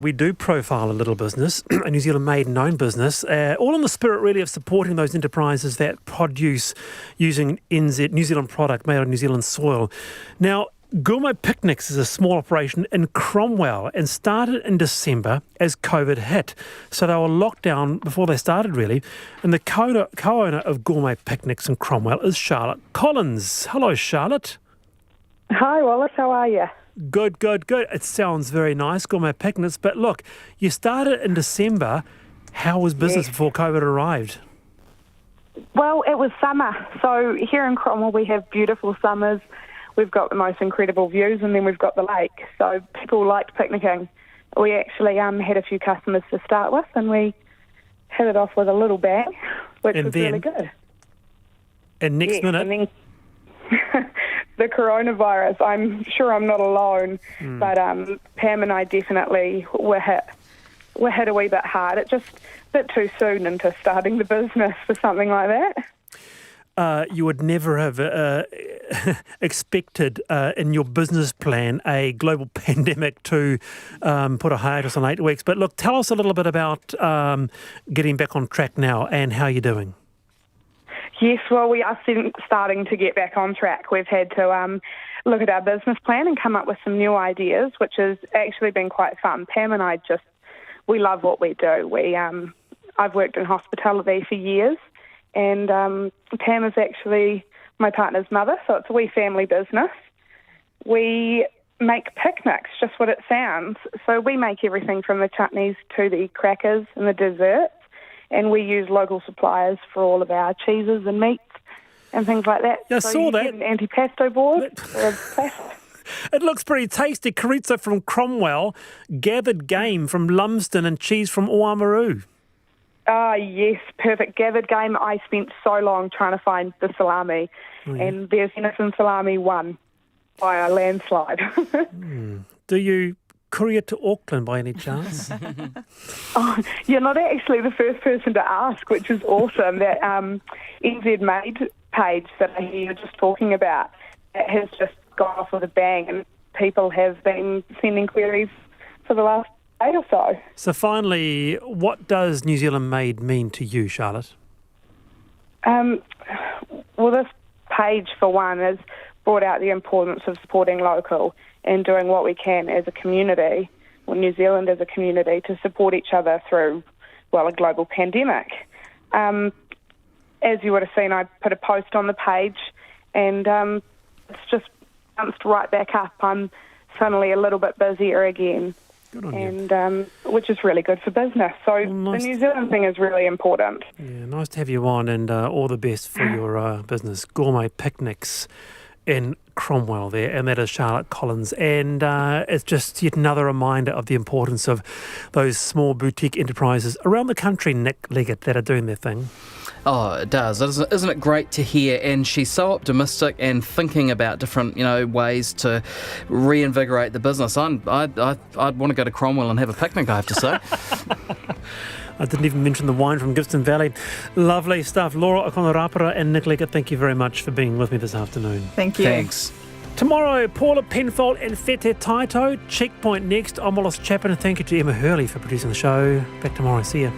We do profile a little business, a New Zealand made and owned business, all in the spirit really of supporting those enterprises that produce using New Zealand product made on New Zealand soil. Now, Gourmet Picnics is a small operation in Cromwell and started in December as COVID hit. So they were locked down before they started really. And the co-owner of Gourmet Picnics in Cromwell is Charlotte Collins. Hello, Charlotte. Hi, Wallace. How are you? Good. It sounds very nice, Gourmet Picnics. But look, you started in December. How was business before COVID arrived? Well, it was summer. So here in Cromwell, we have beautiful summers. We've got the most incredible views, and then we've got the lake. So people liked picnicking. We actually had a few customers to start with, and we hit it off with a little bang, which was really good. And next minute... And then the coronavirus, I'm sure I'm not alone, but Pam and I definitely were hit a wee bit hard. It's just a bit too soon into starting the business for something like that. You would never have expected in your business plan a global pandemic to put a hiatus on 8 weeks. But look, tell us a little bit about getting back on track now and how you're doing. Yes, well, we are starting to get back on track. We've had to look at our business plan and come up with some new ideas, which has actually been quite fun. Pam and I we love what we do. I've worked in hospitality for years, and Pam is actually my partner's mother, so it's a wee family business. We make picnics, just what it sounds. So we make everything from the chutneys to the crackers and the desserts. And we use local suppliers for all of our cheeses and meats and things like that. Yeah, I saw that. An anti-pasto board. It looks pretty tasty. Chorizo from Cromwell, gathered game from Lumsden, and cheese from Oamaru. Yes, perfect. Gathered game. I spent so long trying to find the salami, and there's venison salami won by a landslide. Do you courier to Auckland by any chance? You're not actually the first person to ask, which is awesome. That NZ Made page that I hear you just talking about, it has just gone off with a bang, and people have been sending queries for the last day or so. So finally, what does New Zealand Made mean to you, Charlotte? Well, this page, for one, has brought out the importance of supporting local and doing what we can as a community, or New Zealand as a community, to support each other through, a global pandemic. As you would have seen, I put a post on the page, and it's just bounced right back up. I'm suddenly a little bit busier again, good on you. Which is really good for business. So nice. The New Zealand thing is really important. Yeah, nice to have you on, and all the best for your business. Gourmet Picnics in Cromwell there, and that is Charlotte Collins. And it's just yet another reminder of the importance of those small boutique enterprises around the country, Nick Leggett, that are doing their thing. Oh, it does. Isn't it great to hear? And she's so optimistic and thinking about different, ways to reinvigorate the business. I'd want to go to Cromwell and have a picnic, I have to say. I didn't even mention the wine from Gibson Valley. Lovely stuff. Laura O'Connor-Rapara and Nick Leggett, thank you very much for being with me this afternoon. Thank you. Thanks. Tomorrow, Paula Penfold and Fete Taito. Checkpoint next. I'm Wallace Chapman, and thank you to Emma Hurley for producing the show. Back tomorrow. See you.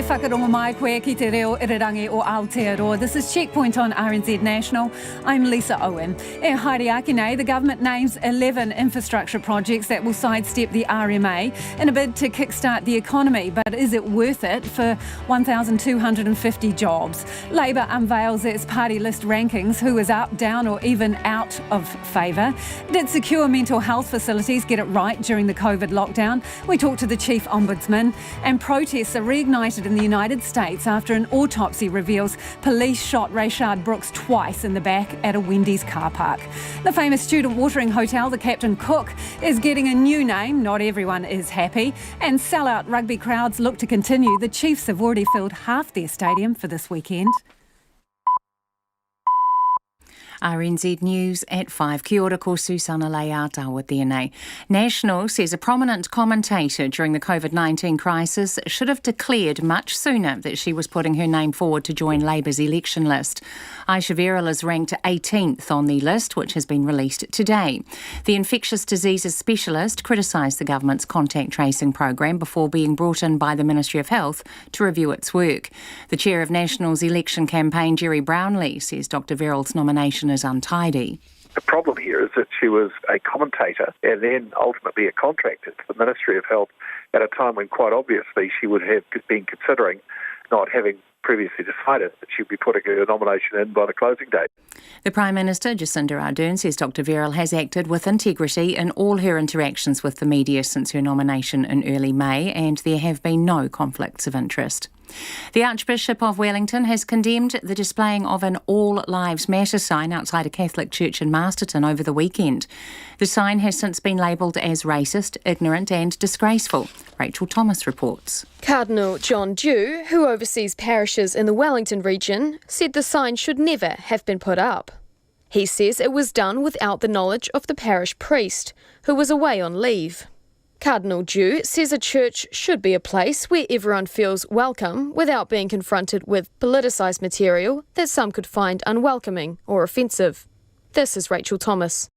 Whakarongo mai koe ki te reo irirangi o Aotearoa. This is Checkpoint on RNZ National. I'm Lisa Owen. E haere ake nei, the government names 11 infrastructure projects that will sidestep the RMA in a bid to kickstart the economy. But is it worth it for 1,250 jobs? Labour unveils its party list rankings. Who is up, down or even out of favour? Did secure mental health facilities get it right during the COVID lockdown? We talked to the Chief Ombudsman. And protests are reignited in the United States after an autopsy reveals police shot Rayshard Brooks twice in the back at a Wendy's car park. The famous student watering hotel, the Captain Cook, is getting a new name. Not everyone is happy. And sellout rugby crowds look to continue. The Chiefs have already filled half their stadium for this weekend. RNZ News at 5. Kia ora ko Susana Leata with DNA. National says a prominent commentator during the COVID-19 crisis should have declared much sooner that she was putting her name forward to join Labour's election list. Aisha Verrill is ranked 18th on the list, which has been released today. The infectious diseases specialist criticised the government's contact tracing program before being brought in by the Ministry of Health to review its work. The chair of National's election campaign, Jerry Brownlee, says Dr Verrill's nomination is untidy. The problem here is that she was a commentator and then ultimately a contractor to the Ministry of Health at a time when quite obviously she would have been considering not having previously decided that she'd be putting her nomination in by the closing date. The Prime Minister, Jacinda Ardern, says Dr Verrill has acted with integrity in all her interactions with the media since her nomination in early May, and there have been no conflicts of interest. The Archbishop of Wellington has condemned the displaying of an All Lives Matter sign outside a Catholic church in Masterton over the weekend. The sign has since been labelled as racist, ignorant and disgraceful. Rachel Thomas reports. Cardinal John Dew, who oversees parishes in the Wellington region, said the sign should never have been put up. He says it was done without the knowledge of the parish priest, who was away on leave. Cardinal Dew says a church should be a place where everyone feels welcome without being confronted with politicised material that some could find unwelcoming or offensive. This is Rachel Thomas.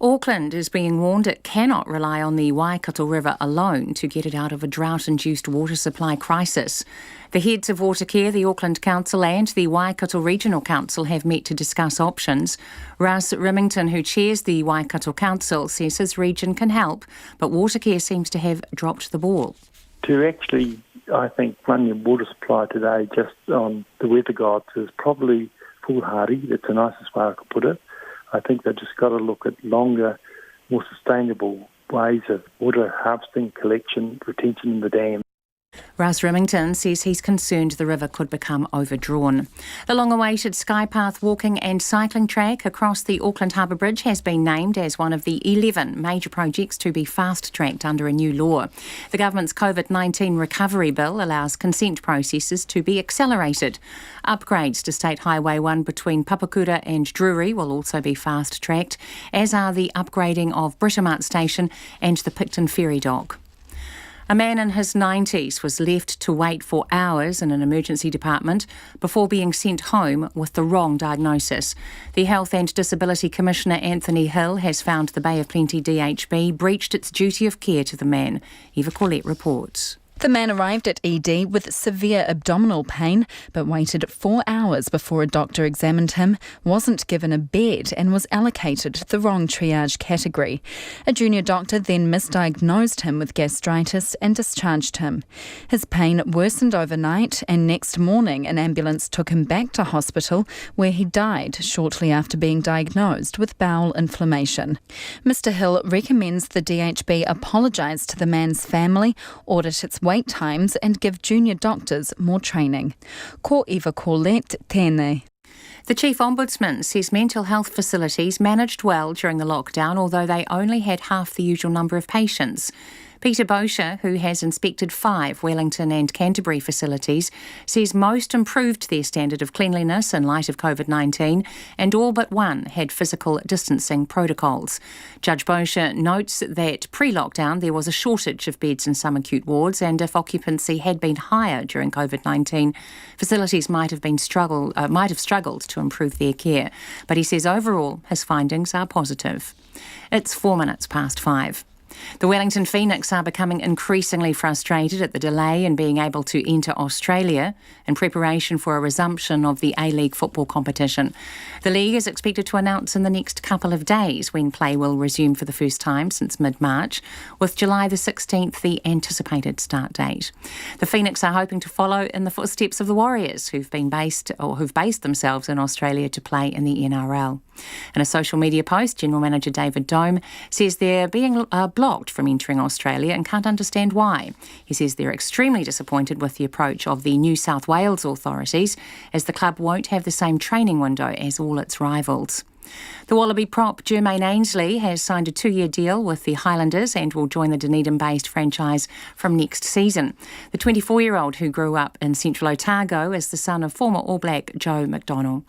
Auckland is being warned it cannot rely on the Waikato River alone to get it out of a drought-induced water supply crisis. The heads of Watercare, the Auckland Council and the Waikato Regional Council have met to discuss options. Russ Remington, who chairs the Waikato Council, says his region can help, but Watercare seems to have dropped the ball. To actually, I think, run your water supply today just on the weather gods is probably foolhardy. That's the nicest way I could put it. I think they've just got to look at longer, more sustainable ways of water harvesting, collection, retention in the dam. Russ Remington says he's concerned the river could become overdrawn. The long-awaited Skypath walking and cycling track across the Auckland Harbour Bridge has been named as one of the 11 major projects to be fast-tracked under a new law. The government's COVID-19 recovery bill allows consent processes to be accelerated. Upgrades to State Highway 1 between Papakura and Drury will also be fast-tracked, as are the upgrading of Britomart Station and the Picton Ferry Dock. A man in his 90s was left to wait for hours in an emergency department before being sent home with the wrong diagnosis. The Health and Disability Commissioner Anthony Hill has found the Bay of Plenty DHB breached its duty of care to the man. Eva Corlett reports. The man arrived at ED with severe abdominal pain, but waited 4 hours before a doctor examined him, wasn't given a bed and was allocated the wrong triage category. A junior doctor then misdiagnosed him with gastritis and discharged him. His pain worsened overnight, and next morning an ambulance took him back to hospital, where he died shortly after being diagnosed with bowel inflammation. Mr Hill recommends the DHB apologise to the man's family, audit its wait times and give junior doctors more training. Ko Eva Corlett, tēnei. The Chief Ombudsman says mental health facilities managed well during the lockdown, although they only had half the usual number of patients. Peter Bosher, who has inspected 5 Wellington and Canterbury facilities, says most improved their standard of cleanliness in light of COVID-19, and all but one had physical distancing protocols. Judge Bosher notes that pre-lockdown there was a shortage of beds in some acute wards, and if occupancy had been higher during COVID-19, facilities might have struggled to improve their care. But he says overall his findings are positive. It's 4 minutes past 5. The Wellington Phoenix are becoming increasingly frustrated at the delay in being able to enter Australia in preparation for a resumption of the A-League football competition. The league is expected to announce in the next couple of days when play will resume for the first time since mid-March, with July the 16th the anticipated start date. The Phoenix are hoping to follow in the footsteps of the Warriors, who've based themselves in Australia to play in the NRL. In a social media post, General Manager David Dome says they're being blocked from entering Australia and can't understand why. He says they're extremely disappointed with the approach of the New South Wales authorities, as the club won't have the same training window as all its rivals. The Wallaby prop Jermaine Ainsley has signed a 2-year deal with the Highlanders and will join the Dunedin-based franchise from next season. The 24-year-old, who grew up in central Otago, is the son of former All Black Joe McDonnell.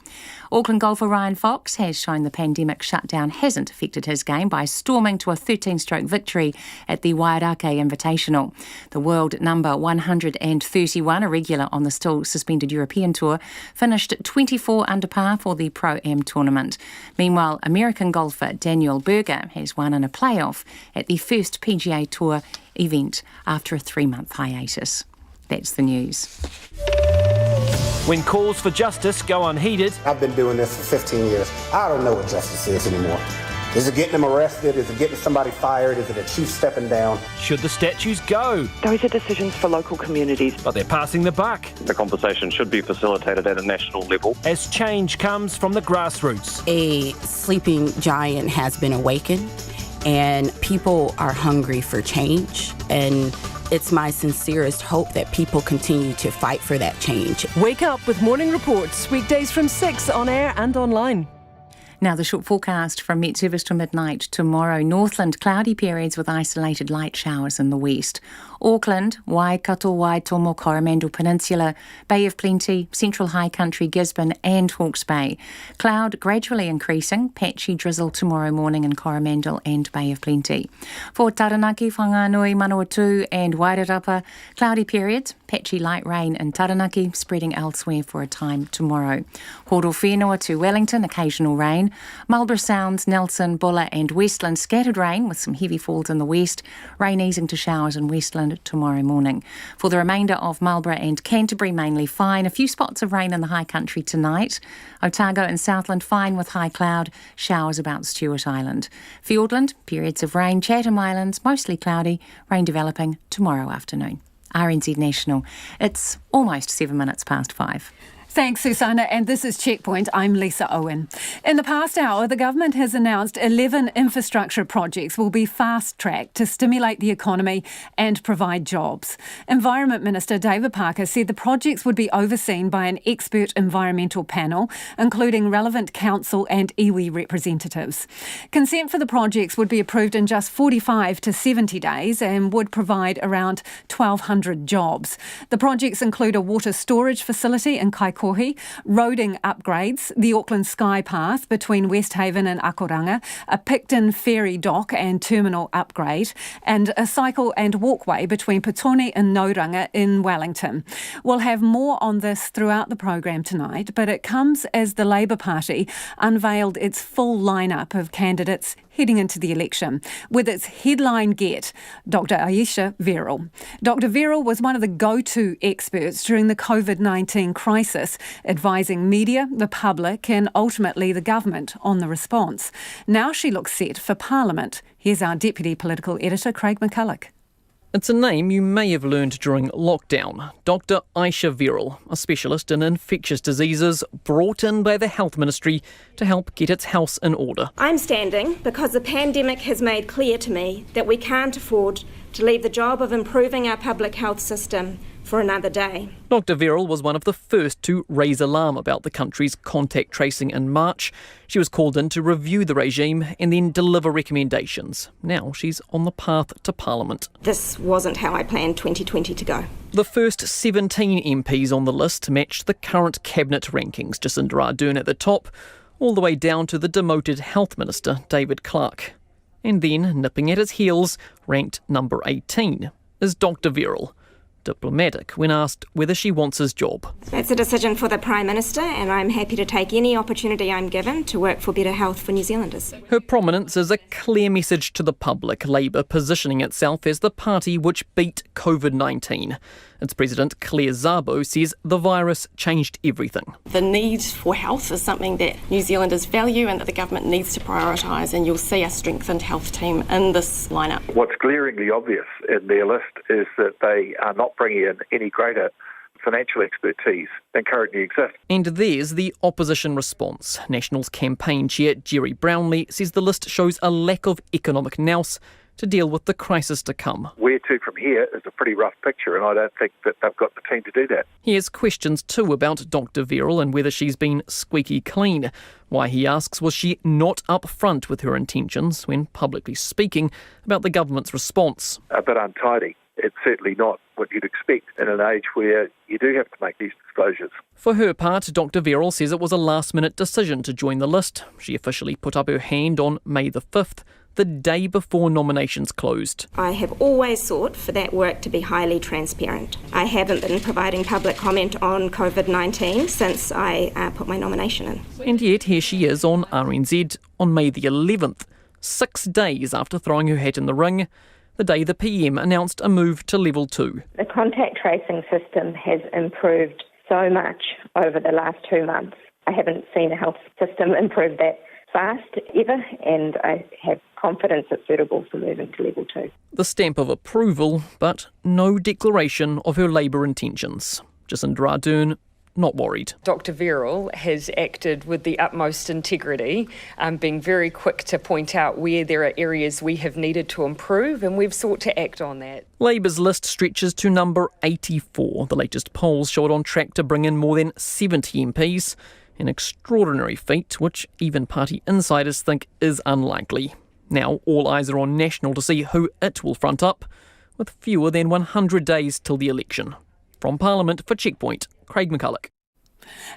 Auckland golfer Ryan Fox has shown the pandemic shutdown hasn't affected his game by storming to a 13-stroke victory at the Waiarake Invitational. The world number 131, a regular on the still suspended European Tour, finished 24 under par for the Pro-Am tournament. Meanwhile, American golfer Daniel Berger has won in a playoff at the first PGA Tour event after a 3-month hiatus. That's the news. When calls for justice go unheeded. I've been doing this for 15 years. I don't know what justice is anymore. Is it getting them arrested? Is it getting somebody fired? Is it a chief stepping down? Should the statues go? Those are decisions for local communities. But they're passing the buck. The conversation should be facilitated at a national level. As change comes from the grassroots. A sleeping giant has been awakened, and people are hungry for change. And it's my sincerest hope that people continue to fight for that change. Wake up with morning reports, weekdays from 6 on air and online. Now the short forecast from Met Service to midnight tomorrow. Northland, cloudy periods with isolated light showers in the west. Auckland, Waikato, Waitomo, Coromandel Peninsula, Bay of Plenty, Central High Country, Gisborne and Hawke's Bay. Cloud gradually increasing, patchy drizzle tomorrow morning in Coromandel and Bay of Plenty. For Taranaki, Whanganui, Manawatu and Wairarapa, cloudy periods, patchy light rain in Taranaki, spreading elsewhere for a time tomorrow. Horowhenua to Wellington, occasional rain. Marlborough Sounds, Nelson, Bulla and Westland, scattered rain with some heavy falls in the west. Rain easing to showers in Westland tomorrow morning. For the remainder of Marlborough and Canterbury, mainly fine. A few spots of rain in the high country tonight. Otago and Southland, fine with high cloud. Showers about Stewart Island. Fiordland, periods of rain. Chatham Islands, mostly cloudy. Rain developing tomorrow afternoon. RNZ National. It's almost 7 minutes past 5. Thanks, Susanna, and this is Checkpoint. I'm Lisa Owen. In the past hour, the government has announced 11 infrastructure projects will be fast-tracked to stimulate the economy and provide jobs. Environment Minister David Parker said the projects would be overseen by an expert environmental panel, including relevant council and iwi representatives. Consent for the projects would be approved in just 45 to 70 days and would provide around 1,200 jobs. The projects include a water storage facility in Kaikohe, roading upgrades, the Auckland Sky Path between Westhaven and Akoranga, a Picton ferry dock and terminal upgrade, and a cycle and walkway between Petone and Nauranga in Wellington. We'll have more on this throughout the program tonight, but it comes as the Labour Party unveiled its full lineup of candidates heading into the election, with its headline get, Dr. Aisha Verrill. Dr. Verrill was one of the go-to experts during the COVID-19 crisis, advising media, the public and ultimately the government on the response. Now she looks set for Parliament. Here's our Deputy Political Editor, Craig McCulloch. It's a name you may have learned during lockdown. Dr. Aisha Verrill, a specialist in infectious diseases brought in by the Health Ministry to help get its house in order. I'm standing because the pandemic has made clear to me that we can't afford to leave the job of improving our public health system for another day. Dr. Verrill was one of the first to raise alarm about the country's contact tracing in March. She was called in to review the regime and then deliver recommendations. Now she's on the path to Parliament. This wasn't how I planned 2020 to go. The first 17 MPs on the list matched the current cabinet rankings, Jacinda Ardern at the top, all the way down to the demoted Health Minister, David Clark. And then, nipping at his heels, ranked number 18, is Dr. Verrill. Diplomatic when asked whether she wants his job. That's a decision for the Prime Minister, and I'm happy to take any opportunity I'm given to work for better health for New Zealanders. Her prominence is a clear message to the public, Labour positioning itself as the party which beat COVID-19. Its President Claire Szabo says the virus changed everything. The need for health is something that New Zealanders value and that the government needs to prioritise, and you'll see a strengthened health team in this lineup. What's glaringly obvious in their list is that they are not bringing in any greater financial expertise than currently exists. And there's the opposition response. National's campaign chair Jerry Brownlee says the list shows a lack of economic nous to deal with the crisis to come. Where to from here is a pretty rough picture, and I don't think that they've got the team to do that. He has questions too about Dr Verrill and whether she's been squeaky clean. Why, he asks, was she not upfront with her intentions when publicly speaking about the government's response? A bit untidy. It's certainly not what you'd expect in an age where you do have to make these disclosures. For her part, Dr Verrill says it was a last-minute decision to join the list. She officially put up her hand on May the 5th, the day before nominations closed. I have always sought for that work to be highly transparent. I haven't been providing public comment on COVID-19 since I put my nomination in. And yet here she is on RNZ on May the 11th, 6 days after throwing her hat in the ring, the day the PM announced a move to level 2. The contact tracing system has improved so much over the last 2 months. I haven't seen a health system improve that fast ever, and I have confidence it's suitable for moving to level 2. The stamp of approval, but no declaration of her Labour intentions. Jacinda Ardern, not worried. Dr Verrill has acted with the utmost integrity, being very quick to point out where there are areas we have needed to improve, and we've sought to act on that. Labour's list stretches to number 84. The latest polls show it on track to bring in more than 70 MPs, an extraordinary feat which even party insiders think is unlikely. Now all eyes are on National to see who it will front up, with fewer than 100 days till the election. From Parliament for Checkpoint, Craig McCulloch.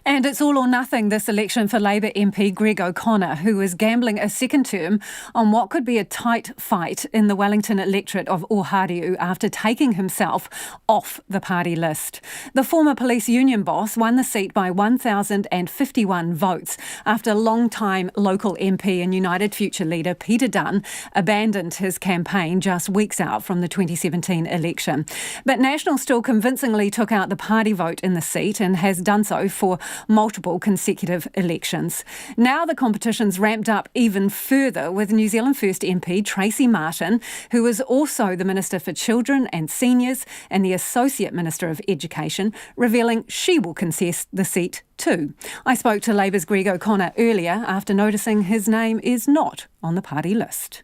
And it's all or nothing this election for Labour MP Greg O'Connor, who is gambling a second term on what could be a tight fight in the Wellington electorate of Ohariu after taking himself off the party list. The former police union boss won the seat by 1,051 votes after long-time local MP and United Future leader Peter Dunn abandoned his campaign just weeks out from the 2017 election. But National still convincingly took out the party vote in the seat and has done so for multiple consecutive elections. Now the competition's ramped up even further with New Zealand First MP Tracy Martin, who is also the Minister for Children and Seniors and the Associate Minister of Education, revealing she will contest the seat too. I spoke to Labour's Greg O'Connor earlier after noticing his name is not on the party list.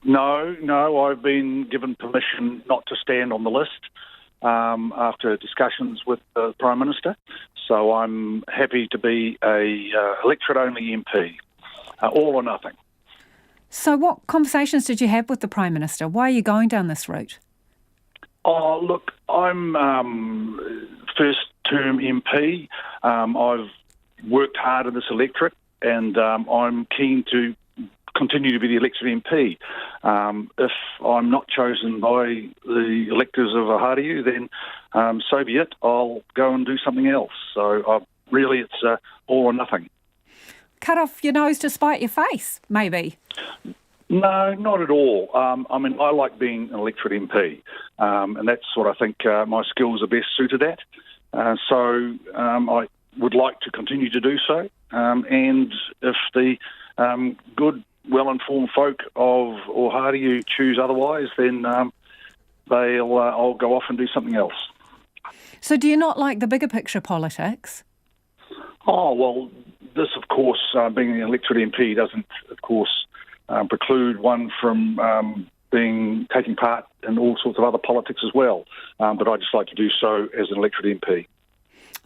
No, I've been given permission not to stand on the list after discussions with the Prime Minister. So I'm happy to be a electorate-only MP, all or nothing. So what conversations did you have with the Prime Minister? Why are you going down this route? Oh, look, I'm first-term MP. I've worked hard in this electorate, and I'm keen to continue to be the elected MP. If I'm not chosen by the electors of Ohariu, then so be it. I'll go and do something else. So really it's all or nothing. Cut off your nose to spite your face, maybe? No, not at all. I like being an electorate MP, and that's what I think my skills are best suited at. So I would like to continue to do so. And if the good, well-informed folk of Ohariu choose otherwise, then I'll go off and do something else. So do you not like the bigger picture politics? Oh, well, this, of course, being an electorate MP doesn't, of course, preclude one from taking part in all sorts of other politics as well. But I just like to do so as an electorate MP.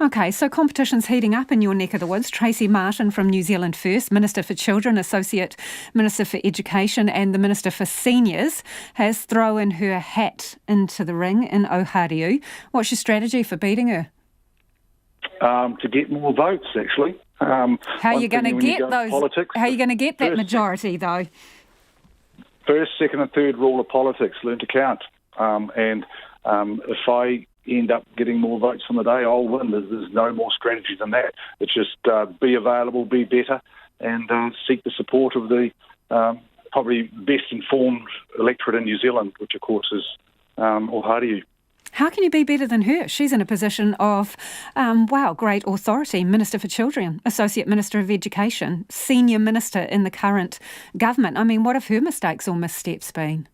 OK, so competition's heating up in your neck of the woods. Tracy Martin from New Zealand First, Minister for Children, Associate Minister for Education and the Minister for Seniors, has thrown her hat into the ring in Ohariu. What's your strategy for beating her? To get more votes, actually. How are you going to get those? Politics, how are you going to get that majority, though? First, second and third rule of politics, learn to count. And if I end up getting more votes on the day, I'll win. There's no more strategy than that. It's just be available, be better, and seek the support of the probably best informed electorate in New Zealand, which of course is Ohariu. How can you be better than her? She's in a position of, great authority. Minister for Children, Associate Minister of Education, Senior Minister in the current government. I mean, what have her mistakes or missteps been?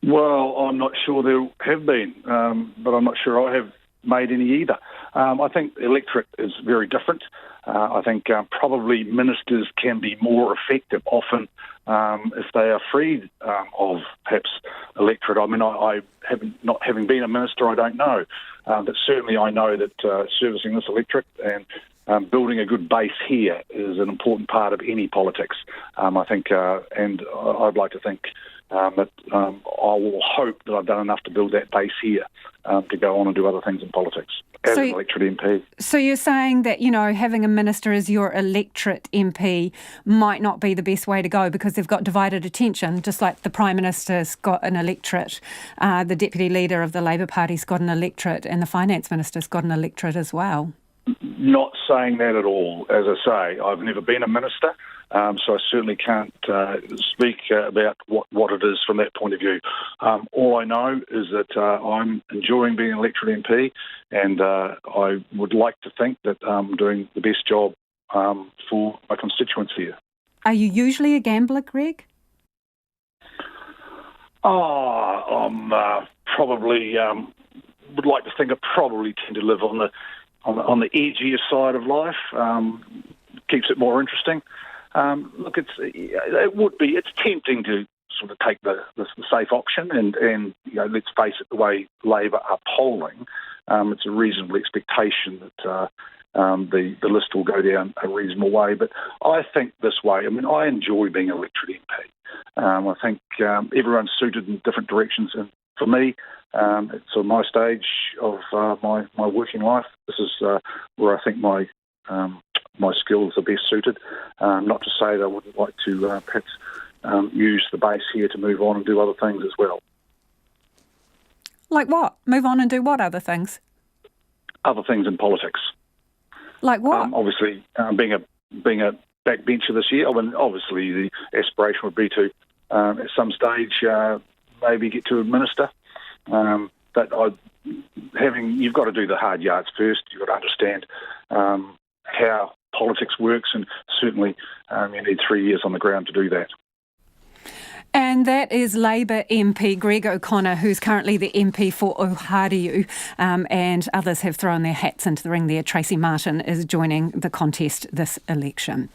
Well, I'm not sure there have been, but I'm not sure I have made any either. I think the electorate is very different. I think probably ministers can be more effective often if they are freed of perhaps electorate. I mean, I haven't, not having been a minister, I don't know. But certainly I know that servicing this electorate and building a good base here is an important part of any politics. I think, and I'd like to think that I will hope that I've done enough to build that base here to go on and do other things in politics as an electorate MP. So you're saying that, having a minister as your electorate MP might not be the best way to go because they've got divided attention, just like the Prime Minister's got an electorate, the Deputy Leader of the Labour Party's got an electorate, and the Finance Minister's got an electorate as well. Not saying that at all. As I say, I've never been a minister, so I certainly can't speak about what it is from that point of view. All I know is that I'm enjoying being an electorate MP, and I would like to think that I'm doing the best job for my constituents here. Are you usually a gambler, Greg? I'm probably would like to think I probably tend to live on the edgier side of life. Keeps it more interesting. Look, it's tempting to sort of take the safe option, and let's face it, the way Labor are polling, it's a reasonable expectation that the list will go down a reasonable way. But I think this way. I mean, I enjoy being an electorate MP. I think everyone's suited in different directions, and for me, it's on my stage of my working life. This is where I think my skills are best suited. Not to say that I wouldn't like to perhaps use the base here to move on and do other things as well. Like what? Move on and do what other things? Other things in politics. Like what? Obviously, being a backbencher this year, I mean, obviously the aspiration would be to, at some stage, maybe get to administer. But you've got to do the hard yards first. You've got to understand how politics works, and certainly you need 3 years on the ground to do that. And that is Labour MP Greg O'Connor, who's currently the MP for Ohariu, and others have thrown their hats into the ring there. Tracy Martin is joining the contest this election.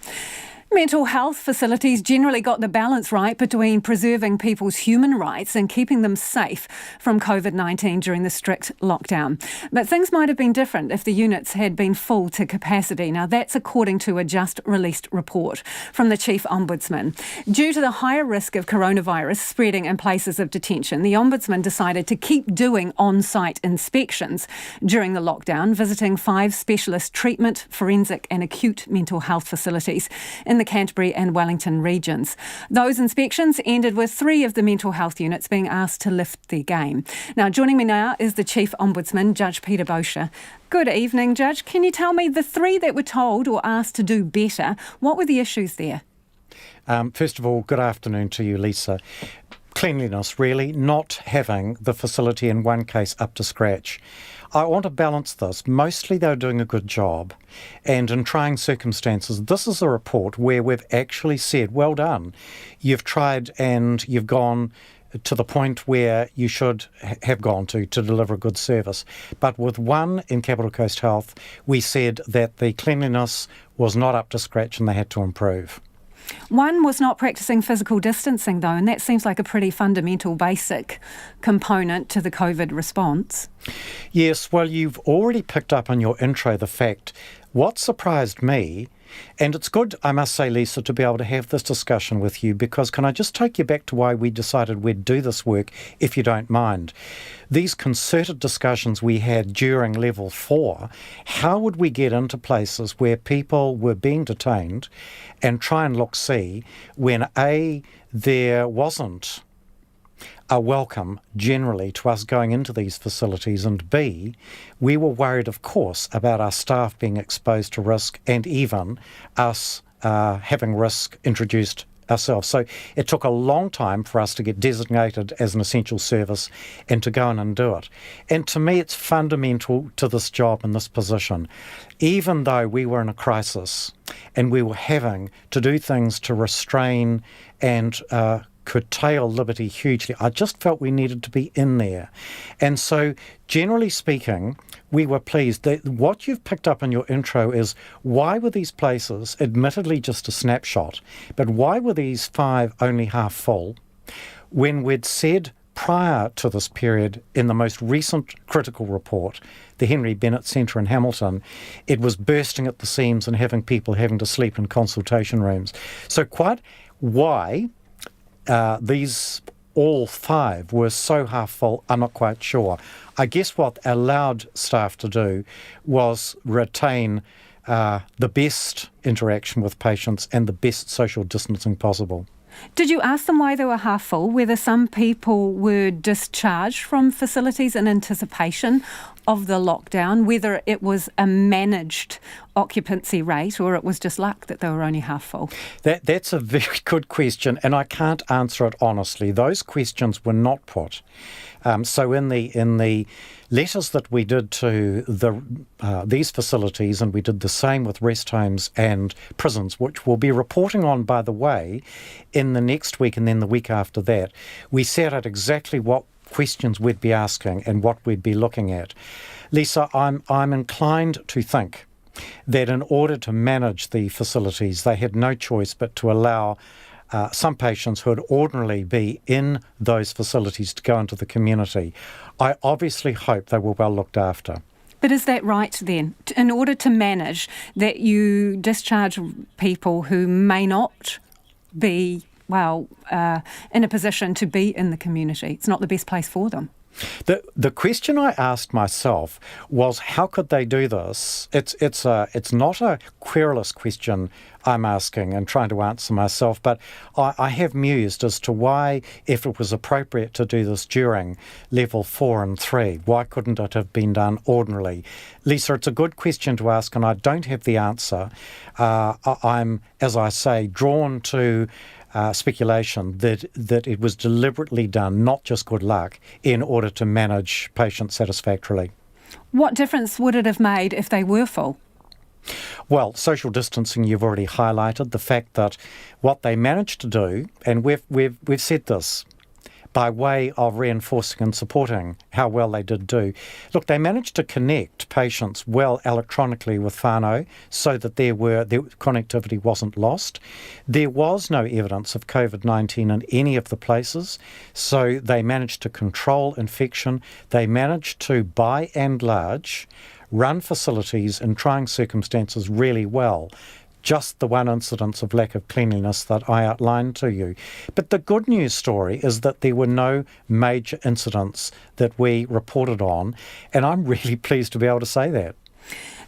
Mental health facilities generally got the balance right between preserving people's human rights and keeping them safe from COVID-19 during the strict lockdown. But things might have been different if the units had been full to capacity. Now, that's according to a just-released report from the Chief Ombudsman. Due to the higher risk of coronavirus spreading in places of detention, the Ombudsman decided to keep doing on-site inspections during the lockdown, visiting 5 specialist treatment, forensic and acute mental health facilities in the Canterbury and Wellington regions. Those inspections ended with 3 of the mental health units being asked to lift their game. Now, joining me now is the Chief Ombudsman, Judge Peter Bosher. Good evening, Judge. Can you tell me the 3 that were told or asked to do better, what were the issues there? First of all, good afternoon to you, Lisa. Cleanliness, really, not having the facility in one case up to scratch. I want to balance this. Mostly they're doing a good job, and in trying circumstances, this is a report where we've actually said, well done, you've tried and you've gone to the point where you should have gone to deliver a good service. But with one in Capital Coast Health, we said that the cleanliness was not up to scratch and they had to improve. One was not practising physical distancing, though, and that seems like a pretty fundamental, basic component to the COVID response. Yes, well, you've already picked up on your intro the fact, what surprised me, and it's good, I must say, Lisa, to be able to have this discussion with you, because can I just take you back to why we decided we'd do this work, if you don't mind? These concerted discussions we had during level 4, how would we get into places where people were being detained and try and look-see when A, there wasn't a welcome generally to us going into these facilities, and B, we were worried, of course, about our staff being exposed to risk and even us having risk introduced ourselves. So it took a long time for us to get designated as an essential service and to go in and do it. And to me, it's fundamental to this job and this position. Even though we were in a crisis and we were having to do things to restrain and curtail liberty hugely. I just felt we needed to be in there. And so, generally speaking, we were pleased. That what you've picked up in your intro is why were these places, admittedly just a snapshot, but why were these 5 only half full when we'd said prior to this period in the most recent critical report, the Henry Bennett Centre in Hamilton, it was bursting at the seams and having people having to sleep in consultation rooms. So quite why these all 5 were so half full, I'm not quite sure. I guess what allowed staff to do was retain the best interaction with patients and the best social distancing possible. Did you ask them why they were half full, whether some people were discharged from facilities in anticipation of the lockdown, whether it was a managed occupancy rate or it was just luck that they were only half full? That's a very good question, and I can't answer it honestly. Those questions were not put. So in the letters that we did to these facilities, and we did the same with rest homes and prisons, which we'll be reporting on, by the way, in the next week and then the week after that, we set out exactly what questions we'd be asking and what we'd be looking at. Lisa, I'm inclined to think that in order to manage the facilities, they had no choice but to allow some patients who would ordinarily be in those facilities to go into the community. I obviously hope they were well looked after. But is that right then? In order to manage that, you discharge people who may not be, in a position to be in the community. It's not the best place for them. The question I asked myself was, how could they do this? It's not a querulous question I'm asking and trying to answer myself, but I have mused as to why, if it was appropriate to do this during level 4 and 3, why couldn't it have been done ordinarily? Lisa, it's a good question to ask, and I don't have the answer. I'm, as I say, drawn to speculation that it was deliberately done, not just good luck, in order to manage patients satisfactorily. What difference would it have made if they were full? Well, social distancing, you've already highlighted the fact that what they managed to do, and we've said this by way of reinforcing and supporting how well they did do. Look, they managed to connect patients well electronically with whānau so that their connectivity wasn't lost. There was no evidence of COVID-19 in any of the places, so they managed to control infection. They managed to, by and large, run facilities in trying circumstances really well. Just the one incidence of lack of cleanliness that I outlined to you. But the good news story is that there were no major incidents that we reported on, and I'm really pleased to be able to say that.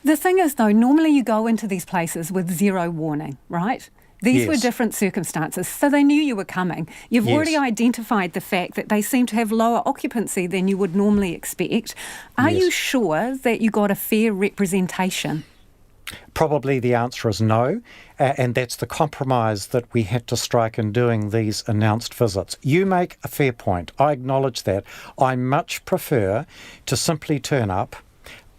The thing is, though, normally you go into these places with zero warning, right? These were different circumstances, so they knew you were coming. You've already identified the fact that they seem to have lower occupancy than you would normally expect. Are you sure that you got a fair representation? Probably the answer is no, and that's the compromise that we had to strike in doing these announced visits. You make a fair point. I acknowledge that. I much prefer to simply turn up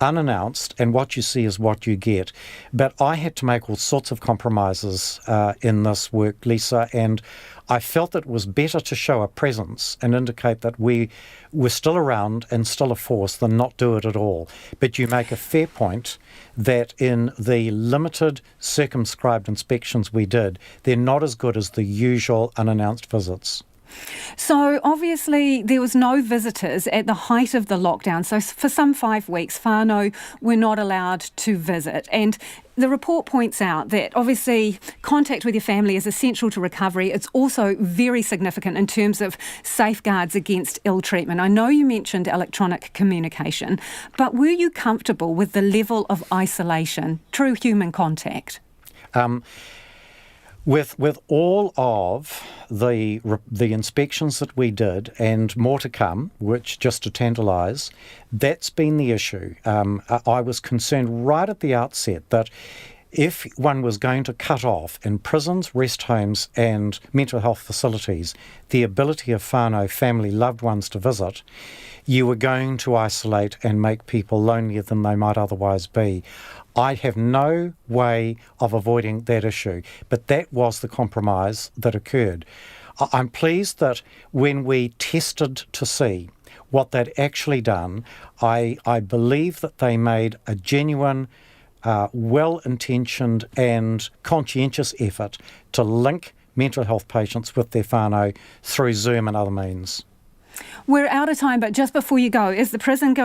unannounced, and what you see is what you get. But I had to make all sorts of compromises in this work, Lisa, and I felt it was better to show a presence and indicate that we were still around and still a force than not do it at all. But you make a fair point that in the limited circumscribed inspections we did, they're not as good as the usual unannounced visits. So obviously there was no visitors at the height of the lockdown. So for some 5 weeks, whānau were not allowed to visit. And the report points out that obviously contact with your family is essential to recovery. It's also very significant in terms of safeguards against ill treatment. I know you mentioned electronic communication, but were you comfortable with the level of isolation, true human contact? With all of the inspections that we did, and more to come, which just to tantalise, that's been the issue. I was concerned right at the outset that if one was going to cut off in prisons, rest homes and mental health facilities the ability of whānau, family, loved ones to visit, you were going to isolate and make people lonelier than they might otherwise be. I have no way of avoiding that issue, but that was the compromise that occurred. I'm pleased that when we tested to see what they'd actually done, I believe that they made a genuine, well-intentioned and conscientious effort to link mental health patients with their whānau through Zoom and other means. We're out of time, but just before you go, is the prison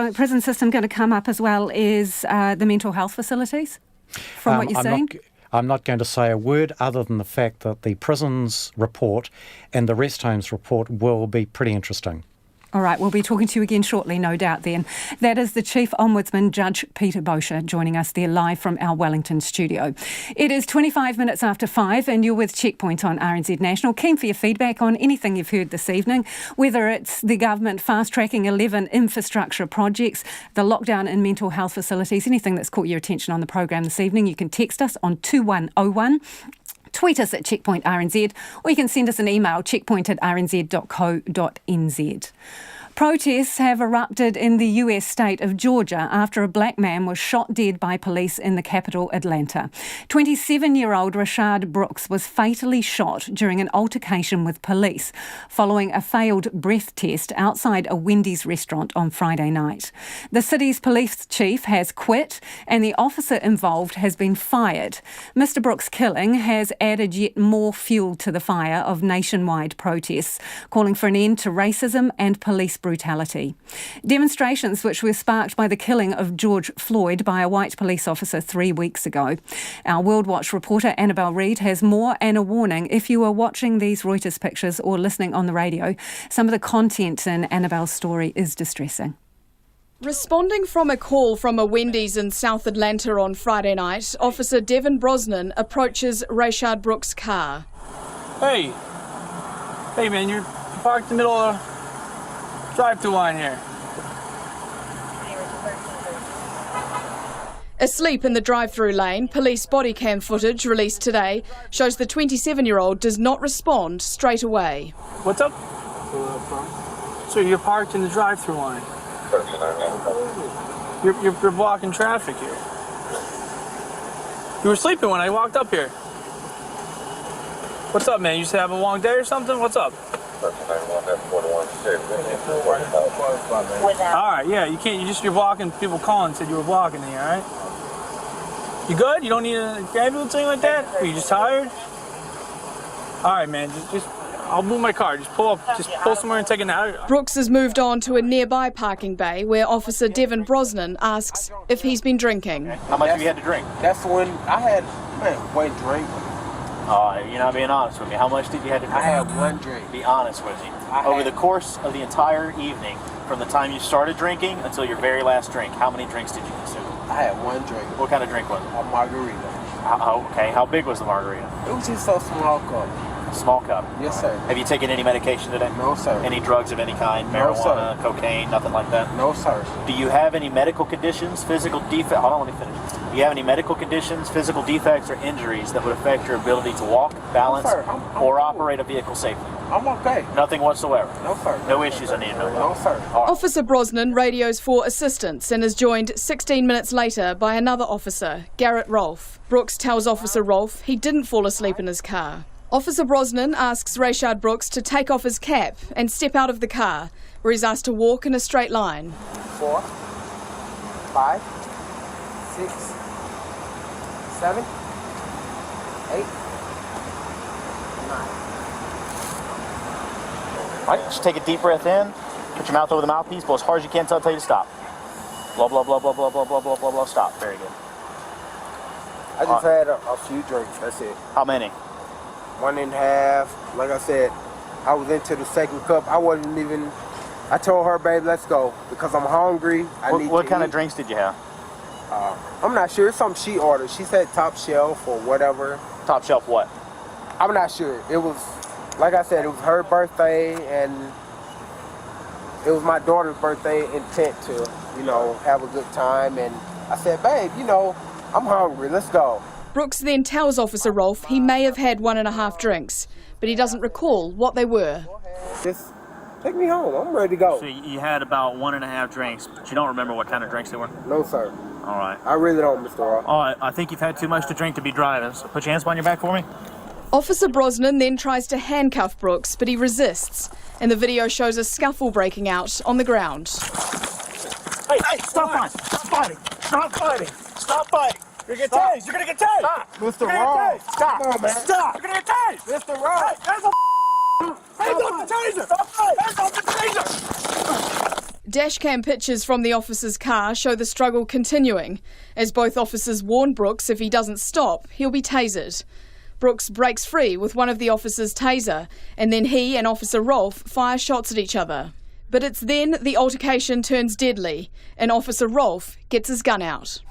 system going to come up as well as the mental health facilities, from what you're saying? I'm not going to say a word other than the fact that the prisons report and the rest homes report will be pretty interesting. All right, we'll be talking to you again shortly, no doubt then. That is the Chief Ombudsman, Judge Peter Bosher, joining us there live from our Wellington studio. It is 25 minutes after 5 and you're with Checkpoint on RNZ National. Keen for your feedback on anything you've heard this evening, whether it's the government fast-tracking 11 infrastructure projects, the lockdown in mental health facilities, anything that's caught your attention on the program this evening. You can text us on 2101. Tweet us at Checkpoint RNZ, or you can send us an email, checkpoint@rnz.co.nz. Protests have erupted in the US state of Georgia after a black man was shot dead by police in the capital, Atlanta. 27-year-old Rashad Brooks was fatally shot during an altercation with police following a failed breath test outside a Wendy's restaurant on Friday night. The city's police chief has quit and the officer involved has been fired. Mr. Brooks' killing has added yet more fuel to the fire of nationwide protests, calling for an end to racism and police brutality. Demonstrations which were sparked by the killing of George Floyd by a white police officer 3 weeks ago. Our World Watch reporter Annabelle Reid has more, and a warning if you are watching these Reuters pictures or listening on the radio, some of the content in Annabelle's story is distressing. Responding from a call from a Wendy's in South Atlanta on Friday night, Officer Devin Brosnan approaches Rashad Brooks' car. Hey man, you're parked in the middle of the drive-thru line here. Asleep in the drive-thru lane, police body cam footage released today shows the 27-year-old does not respond straight away. What's up? So you're parked in the drive-thru line. You're blocking traffic here. You were sleeping when I walked up here. What's up, man? You just have a long day or something? What's up? Alright, yeah, you can't, you're blocking, people calling said you were blocking me, alright? You good? You don't need a ambulance or anything like that? Are you just tired? Alright, man, just I'll move my car. Just pull somewhere and take a nap. Brooks has moved on to a nearby parking bay where Officer Devin Brosnan asks if he's been drinking. How much have you had to drink? That's when I had, one drink. You're not being honest with me. How much did you have to drink? I had one drink. Be honest with me. Over the course of the entire evening, from the time you started drinking until your very last drink, how many drinks did you consume? I had one drink. What kind of drink was it? A margarita. Okay, how big was the margarita? It was just a small cup. Small cup? Yes, sir. Have you taken any medication today? No, sir. Any drugs of any kind? Marijuana, cocaine, nothing like that? No, sir. Do you have any medical conditions, physical defects? Hold on, let me finish. Do you have any medical conditions, physical defects, or injuries that would affect your ability to walk, balance, or operate a vehicle safely? I'm okay. Nothing whatsoever? No, sir. No issues I need to know about? No, sir. Officer Brosnan radios for assistance and is joined 16 minutes later by another officer, Garrett Rolfe. Brooks tells Officer Rolfe he didn't fall asleep in his car. Officer Brosnan asks Rashad Brooks to take off his cap and step out of the car, where he's asked to walk in a straight line. 4, 5, 6, 7, 8, 9. All right, just take a deep breath in, put your mouth over the mouthpiece, blow as hard as you can until I tell you to stop. Blow, blow, blow, blow, blow, blow, blow, blow, blow, blow, stop. Very good. I just had a few drinks, that's it. How many? 1.5. Like I said, I was into the second cup. I wasn't even, I told her, babe, let's go, because I'm hungry. What kind of drinks did you have? I'm not sure. It's something she ordered. She said top shelf or whatever. Top shelf what? I'm not sure. It was, like I said, it was her birthday, and it was my daughter's birthday, intent to, have a good time. And I said, babe, I'm hungry. Let's go. Brooks then tells Officer Rolfe he may have had 1.5 drinks, but he doesn't recall what they were. Just take me home. I'm ready to go. So you had about 1.5 drinks, but you don't remember what kind of drinks they were? No, sir. All right. I really don't, Mr. Ross. All right. I think you've had too much to drink to be driving, so put your hands behind your back for me. Officer Brosnan then tries to handcuff Brooks, but he resists, and the video shows a scuffle breaking out on the ground. Hey, stop fighting! Stop fighting! Stop fighting! Stop fighting! You're gonna get tased! You're gonna get tased! Stop! Mr. Wrong! Stop! Come on, man. Stop! You're gonna get tased! Mr. Wrong! Hey, hands off the taser! Stop fighting! Hands off the taser! Dashcam pictures from the officer's car show the struggle continuing, as both officers warn Brooks if he doesn't stop, he'll be tasered. Brooks breaks free with one of the officers' taser, and then he and Officer Rolfe fire shots at each other. But it's then the altercation turns deadly, and Officer Rolfe gets his gun out.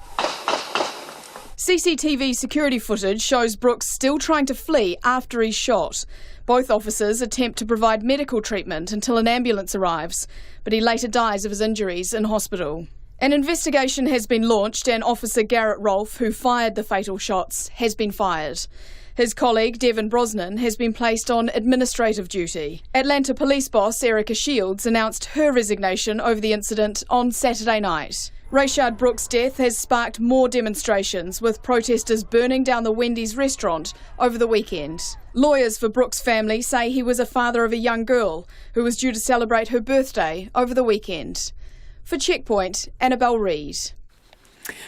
CCTV security footage shows Brooks still trying to flee after he's shot. Both officers attempt to provide medical treatment until an ambulance arrives, but he later dies of his injuries in hospital. An investigation has been launched, and Officer Garrett Rolfe, who fired the fatal shots, has been fired. His colleague, Devon Brosnan, has been placed on administrative duty. Atlanta police boss Erica Shields announced her resignation over the incident on Saturday night. Rayshard Brooks' death has sparked more demonstrations, with protesters burning down the Wendy's restaurant over the weekend. Lawyers for Brooks' family say he was a father of a young girl who was due to celebrate her birthday over the weekend. For Checkpoint, Annabelle Reid.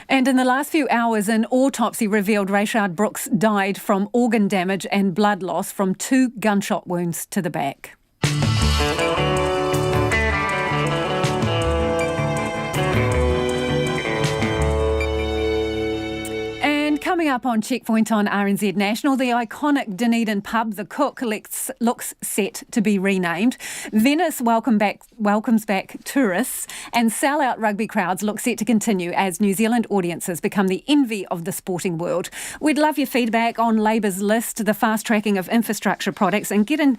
And in the last few hours, an autopsy revealed Rayshard Brooks died from organ damage and blood loss from 2 gunshot wounds to the back. Coming up on Checkpoint on RNZ National, the iconic Dunedin pub, The Cook, looks set to be renamed. Venice welcomes back tourists, and sell-out rugby crowds look set to continue as New Zealand audiences become the envy of the sporting world. We'd love your feedback on Labour's list, the fast-tracking of infrastructure projects, and get in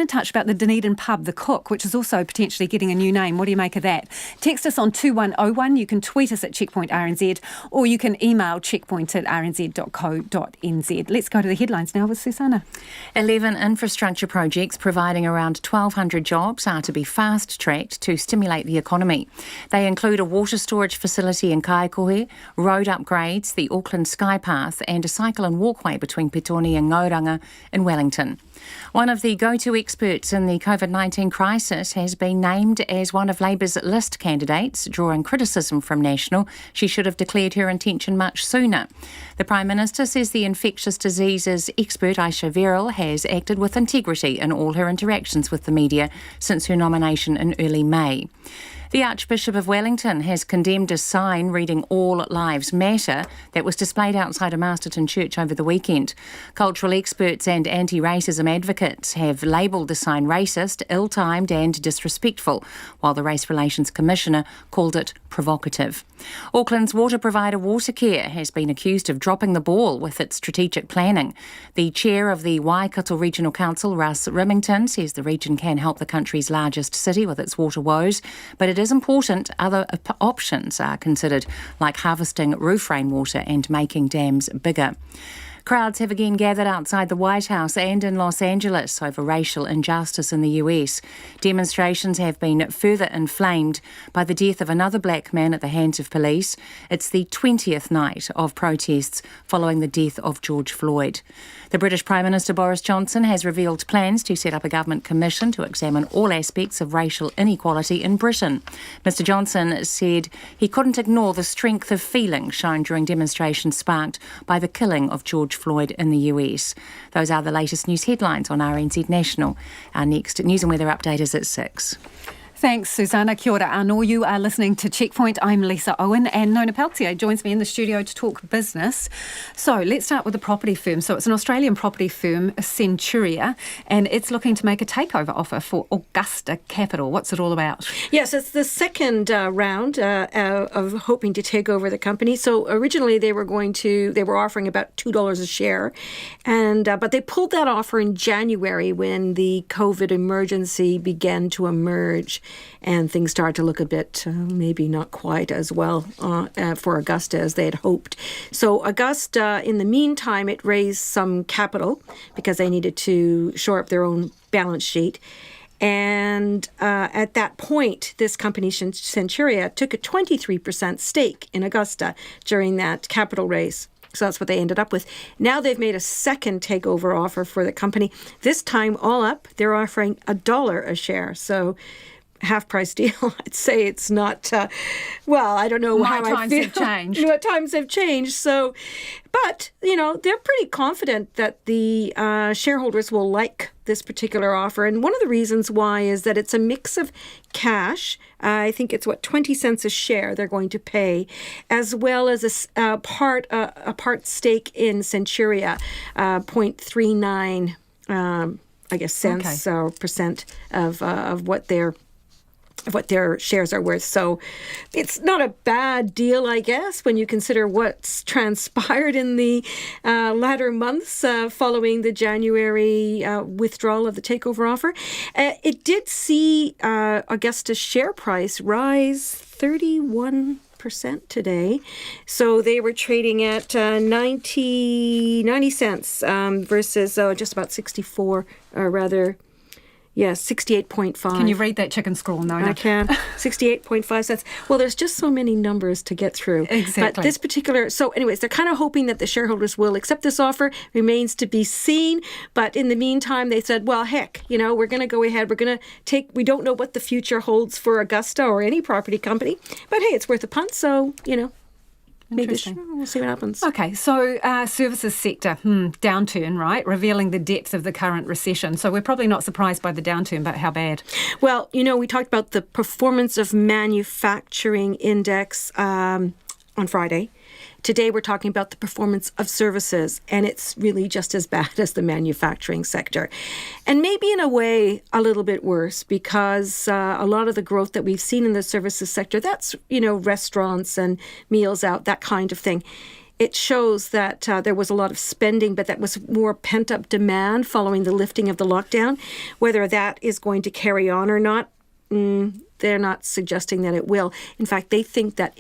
touch about the Dunedin pub, The Cook, which is also potentially getting a new name. What do you make of that? Text us on 2101. You can tweet us at Checkpoint RNZ, or you can email checkpoint@rnz.co.nz. Let's go to the headlines now with Susanna. 11 infrastructure projects providing around 1,200 jobs are to be fast-tracked to stimulate the economy. They include a water storage facility in Kaikohe, road upgrades, the Auckland Sky Path, and a cycle and walkway between Petone and Ngauranga in Wellington. One of the go-to experts in the COVID-19 crisis has been named as one of Labour's list candidates, drawing criticism from National. She should have declared her intention much sooner. The Prime Minister says the infectious diseases expert Aisha Verrill has acted with integrity in all her interactions with the media since her nomination in early May. The Archbishop of Wellington has condemned a sign reading "All Lives Matter" that was displayed outside a Masterton church over the weekend. Cultural experts and anti-racism advocates have labelled the sign racist, ill-timed and disrespectful, while the Race Relations Commissioner called it provocative. Auckland's water provider Watercare has been accused of dropping the ball with its strategic planning. The chair of the Waikato Regional Council, Russ Remington, says the region can help the country's largest city with its water woes, but it is important other options are considered, like harvesting roof rainwater and making dams bigger. Crowds have again gathered outside the White House and in Los Angeles over racial injustice in the US. Demonstrations have been further inflamed by the death of another black man at the hands of police. It's the 20th night of protests following the death of George Floyd. The British Prime Minister Boris Johnson has revealed plans to set up a government commission to examine all aspects of racial inequality in Britain. Mr Johnson said he couldn't ignore the strength of feeling shown during demonstrations sparked by the killing of George Floyd in the US. Those are the latest news headlines on RNZ National. Our next news and weather update is at 6. Thanks, Susanna. Kia ora anō. You are listening to Checkpoint. I'm Lisa Owen, and Nona Peltier joins me in the studio to talk business. So let's start with the property firm. So it's an Australian property firm, Centuria, and it's looking to make a takeover offer for Augusta Capital. What's it all about? Yes, it's the second round of hoping to take over the company. So originally they were offering about $2 a share, and but they pulled that offer in January when the COVID emergency began to emerge. And things started to look a bit, maybe not quite as well for Augusta as they had hoped. So Augusta, in the meantime, it raised some capital because they needed to shore up their own balance sheet. And at that point, this company, Centuria, took a 23% stake in Augusta during that capital raise. So that's what they ended up with. Now they've made a second takeover offer for the company. This time, all up, they're offering $1 a share. So half-price deal. I'd say it's not, I don't know how I feel. Times have changed. What times have changed. So, but, they're pretty confident that the shareholders will like this particular offer. And one of the reasons why is that it's a mix of cash. I think it's 20 cents a share they're going to pay, as well as a part stake in Centuria, 0.39, cents or percent of what their shares are worth. So it's not a bad deal, I guess, when you consider what's transpired in the latter months following the January withdrawal of the takeover offer. It did see Augusta's share price rise 31% today. So they were trading at 90 cents versus just about 64, or rather... Yeah, 68.5. Can you read that chicken scrawl, Nona? I can. 68.5 cents. Well, there's just so many numbers to get through. Exactly. But this particular... So anyways, they're kind of hoping that the shareholders will accept this offer. Remains to be seen. But in the meantime, they said, well, heck, we're going to go ahead. We're going to take... We don't know what the future holds for Augusta or any property company. But hey, it's worth a punt. So, maybe we'll see what happens. Okay, so services sector, downturn, right? Revealing the depth of the current recession. So we're probably not surprised by the downturn, but how bad? Well, we talked about the performance of manufacturing index on Friday. Today, we're talking about the performance of services, and it's really just as bad as the manufacturing sector. And maybe in a way, a little bit worse, because a lot of the growth that we've seen in the services sector, that's, restaurants and meals out, that kind of thing. It shows that there was a lot of spending, but that was more pent-up demand following the lifting of the lockdown. Whether that is going to carry on or not, they're not suggesting that it will. In fact, they think that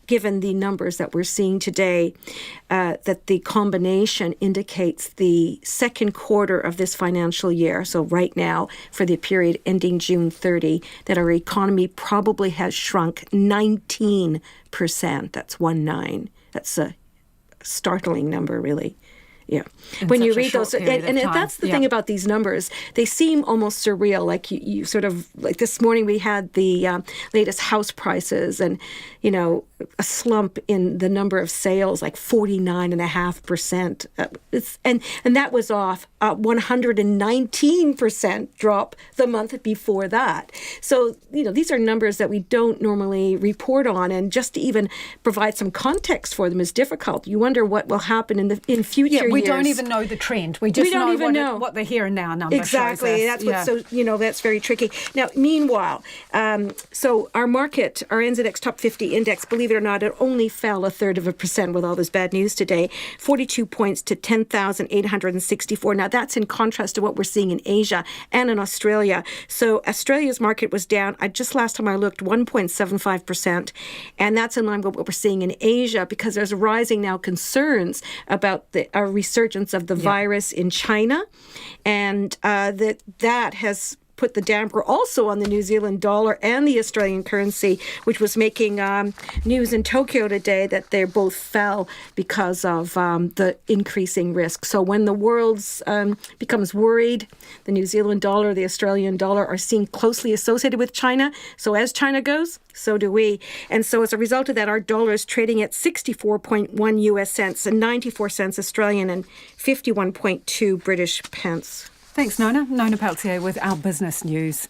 given the numbers that we're seeing today, that the combination indicates the second quarter of this financial year, so right now, for the period ending June 30, that our economy probably has shrunk 19%. That's 19. That's a startling number, really. Yeah. When you read those, and that's the thing about these numbers, they seem almost surreal. Like you sort of, like this morning we had the latest house prices and, a slump in the number of sales, like 49.5%. And that was off 119% drop the month before that. So, these are numbers that we don't normally report on, and just to even provide some context for them is difficult. You wonder what will happen in future years. We don't even know the trend. We just know what the here and now number exactly. shows us. That's that's very tricky. Now, meanwhile, so our NZX Top 50 Index, believe it or not, it only fell 0.33% with all this bad news today, 42 points to 10,864. Now, that's in contrast to what we're seeing in Asia and in Australia. So Australia's market was down, last time I looked, 1.75%. And that's in line with what we're seeing in Asia, because there's rising now concerns about the resurgence of the virus in China. And that has put the damper also on the New Zealand dollar and the Australian currency, which was making news in Tokyo today that they both fell because of the increasing risk. So when the world becomes worried, the New Zealand dollar, the Australian dollar are seen closely associated with China. So as China goes, so do we. And so as a result of that, our dollar is trading at 64.1 US cents and 94 cents Australian and 51.2 British pence. Thanks, Nona. Nona Peltier with our business news.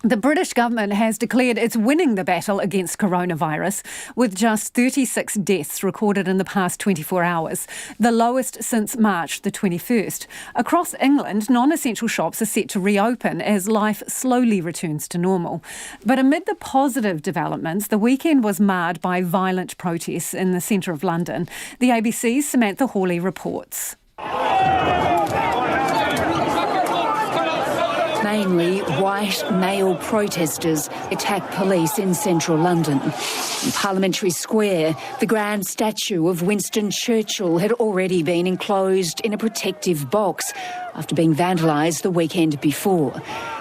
The British government has declared it's winning the battle against coronavirus, with just 36 deaths recorded in the past 24 hours, the lowest since March the 21st. Across England, non-essential shops are set to reopen as life slowly returns to normal. But amid the positive developments, the weekend was marred by violent protests in the centre of London. The ABC's Samantha Hawley reports. Mainly white male protesters attacked police in central London. In Parliamentary Square, the grand statue of Winston Churchill had already been enclosed in a protective box after being vandalised the weekend before.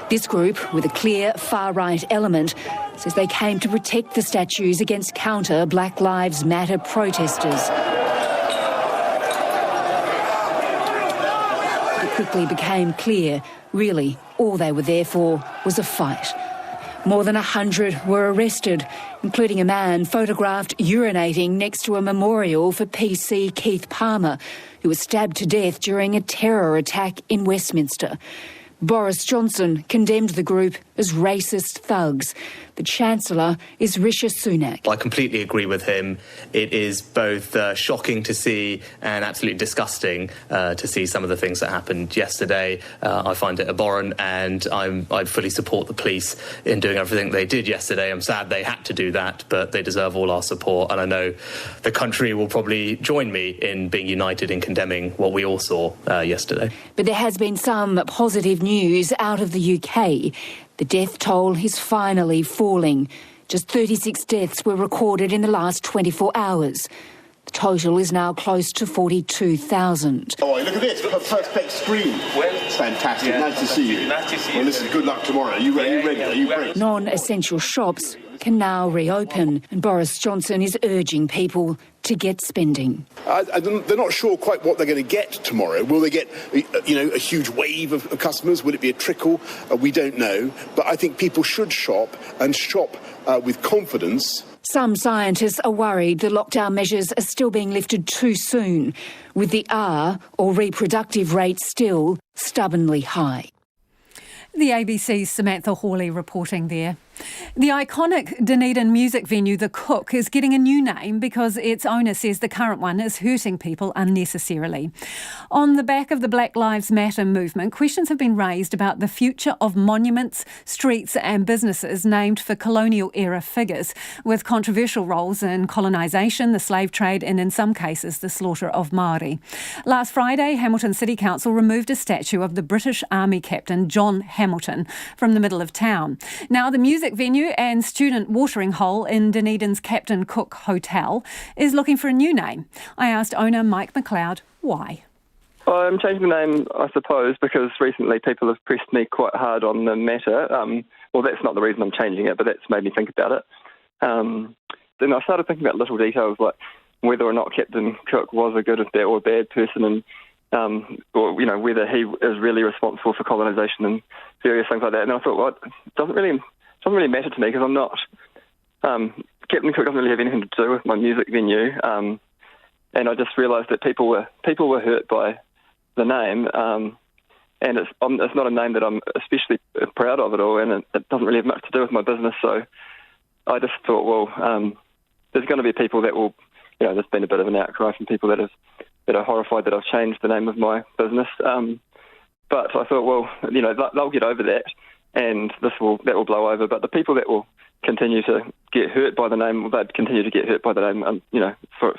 This group, with a clear far-right element, says they came to protect the statues against counter Black Lives Matter protesters. quickly became clear, really, all they were there for was a fight. More than 100 were arrested, including a man photographed urinating next to a memorial for PC Keith Palmer, who was stabbed to death during a terror attack in Westminster. Boris Johnson condemned the group as racist thugs. The Chancellor is Rishi Sunak. I completely agree with him. It is both shocking to see and absolutely disgusting to see some of the things that happened yesterday. I find it abhorrent, and I fully support the police in doing everything they did yesterday. I'm sad they had to do that, but they deserve all our support, and I know the country will probably join me in being united in condemning what we all saw yesterday. But there has been some positive news out of the UK. The death toll is finally falling. Just 36 deaths were recorded in the last 24 hours. The total is now close to 42,000. Oh, look at this. First big screen. It's fantastic. Yeah, nice to see you. Nice to see you. Well, listen, good luck tomorrow. Are you ready? Are you ready? Non-essential shops can now reopen, and Boris Johnson is urging people to get spending. They're not sure quite what they're going to get tomorrow. Will they get, a huge wave of customers? Will it be a trickle? We don't know. But I think people should shop and shop with confidence. Some scientists are worried the lockdown measures are still being lifted too soon, with the R, or reproductive rate, still stubbornly high. The ABC's Samantha Hawley reporting there. The iconic Dunedin music venue, The Cook, is getting a new name because its owner says the current one is hurting people unnecessarily. On the back of the Black Lives Matter movement, questions have been raised about the future of monuments, streets and businesses named for colonial-era figures, with controversial roles in colonisation, the slave trade and, in some cases, the slaughter of Māori. Last Friday, Hamilton City Council removed a statue of the British Army captain John Hamilton from the middle of town. Now, the music venue and student watering hole in Dunedin's Captain Cook Hotel is looking for a new name. I asked owner Mike McLeod why. I'm changing the name, I suppose, because recently people have pressed me quite hard on the matter. Well, that's not the reason I'm changing it, but that's made me think about it. Then I started thinking about little details like whether or not Captain Cook was a good or bad person, and or whether he is really responsible for colonisation and various things like that. And I thought, well, it doesn't really matter to me because I'm not. Captain Cook doesn't really have anything to do with my music venue, and I just realised that people were hurt by the name, and it's not a name that I'm especially proud of at all, and it doesn't really have much to do with my business. So I just thought, well, there's going to be people that will, there's been a bit of an outcry from people that are horrified that I've changed the name of my business, but I thought, well, they'll get over that. And that will blow over. But the people that will continue to get hurt by the name, they'd continue to get hurt by the name,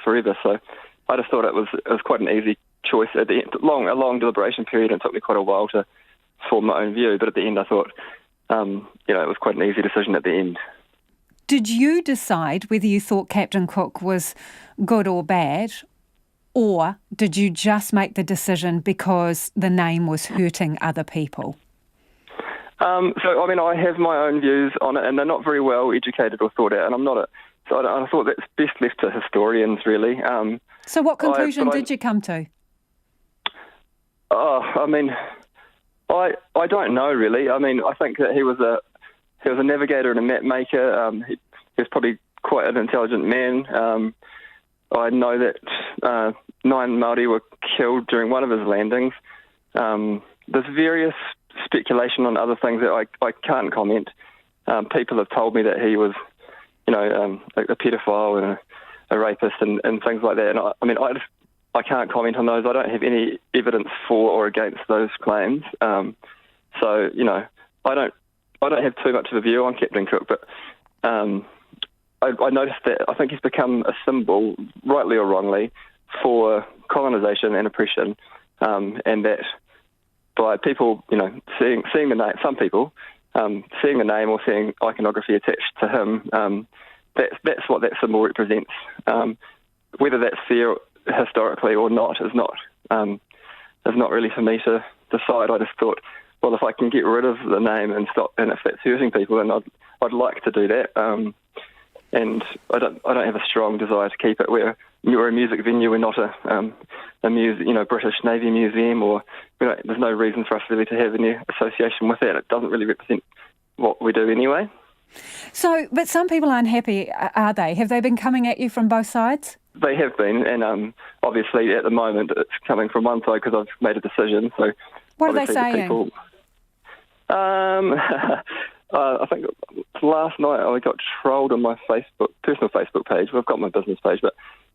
forever. So I just thought it was quite an easy choice at the end. A long deliberation period, and it took me quite a while to form my own view. But at the end, I thought, it was quite an easy decision at the end. Did you decide whether you thought Captain Cook was good or bad, or did you just make the decision because the name was hurting other people? I have my own views on it, and they're not very well educated or thought out, and I'm not so I thought that's best left to historians, really. So what conclusion did you come to? I don't know, really. I think that he was a navigator and a map maker. He was probably quite an intelligent man. I know that 9 Māori were killed during one of his landings. There's various speculation on other things that I can't comment. People have told me that he was, a paedophile and a rapist and things like that. And I can't comment on those. I don't have any evidence for or against those claims. I don't have too much of a view on Captain Cook, but I noticed that I think he's become a symbol, rightly or wrongly, for colonisation and oppression, and that by people, seeing the name, some people seeing the name or seeing iconography attached to him, that's what that symbol represents. Whether that's fair historically or not is not really for me to decide. I just thought, well, if I can get rid of the name and stop, and if that's hurting people, then I'd like to do that. And I don't have a strong desire to keep it. Where we're a music venue, we're not a British Navy museum, or there's no reason for us really to have any association with that. It doesn't really represent what we do anyway. So, but some people aren't happy, are they? Have they been coming at you from both sides? They have been, and obviously at the moment it's coming from one side because I've made a decision. So, what are they saying? People, I think last night I got trolled on my personal Facebook page. Well, I've got my business page, but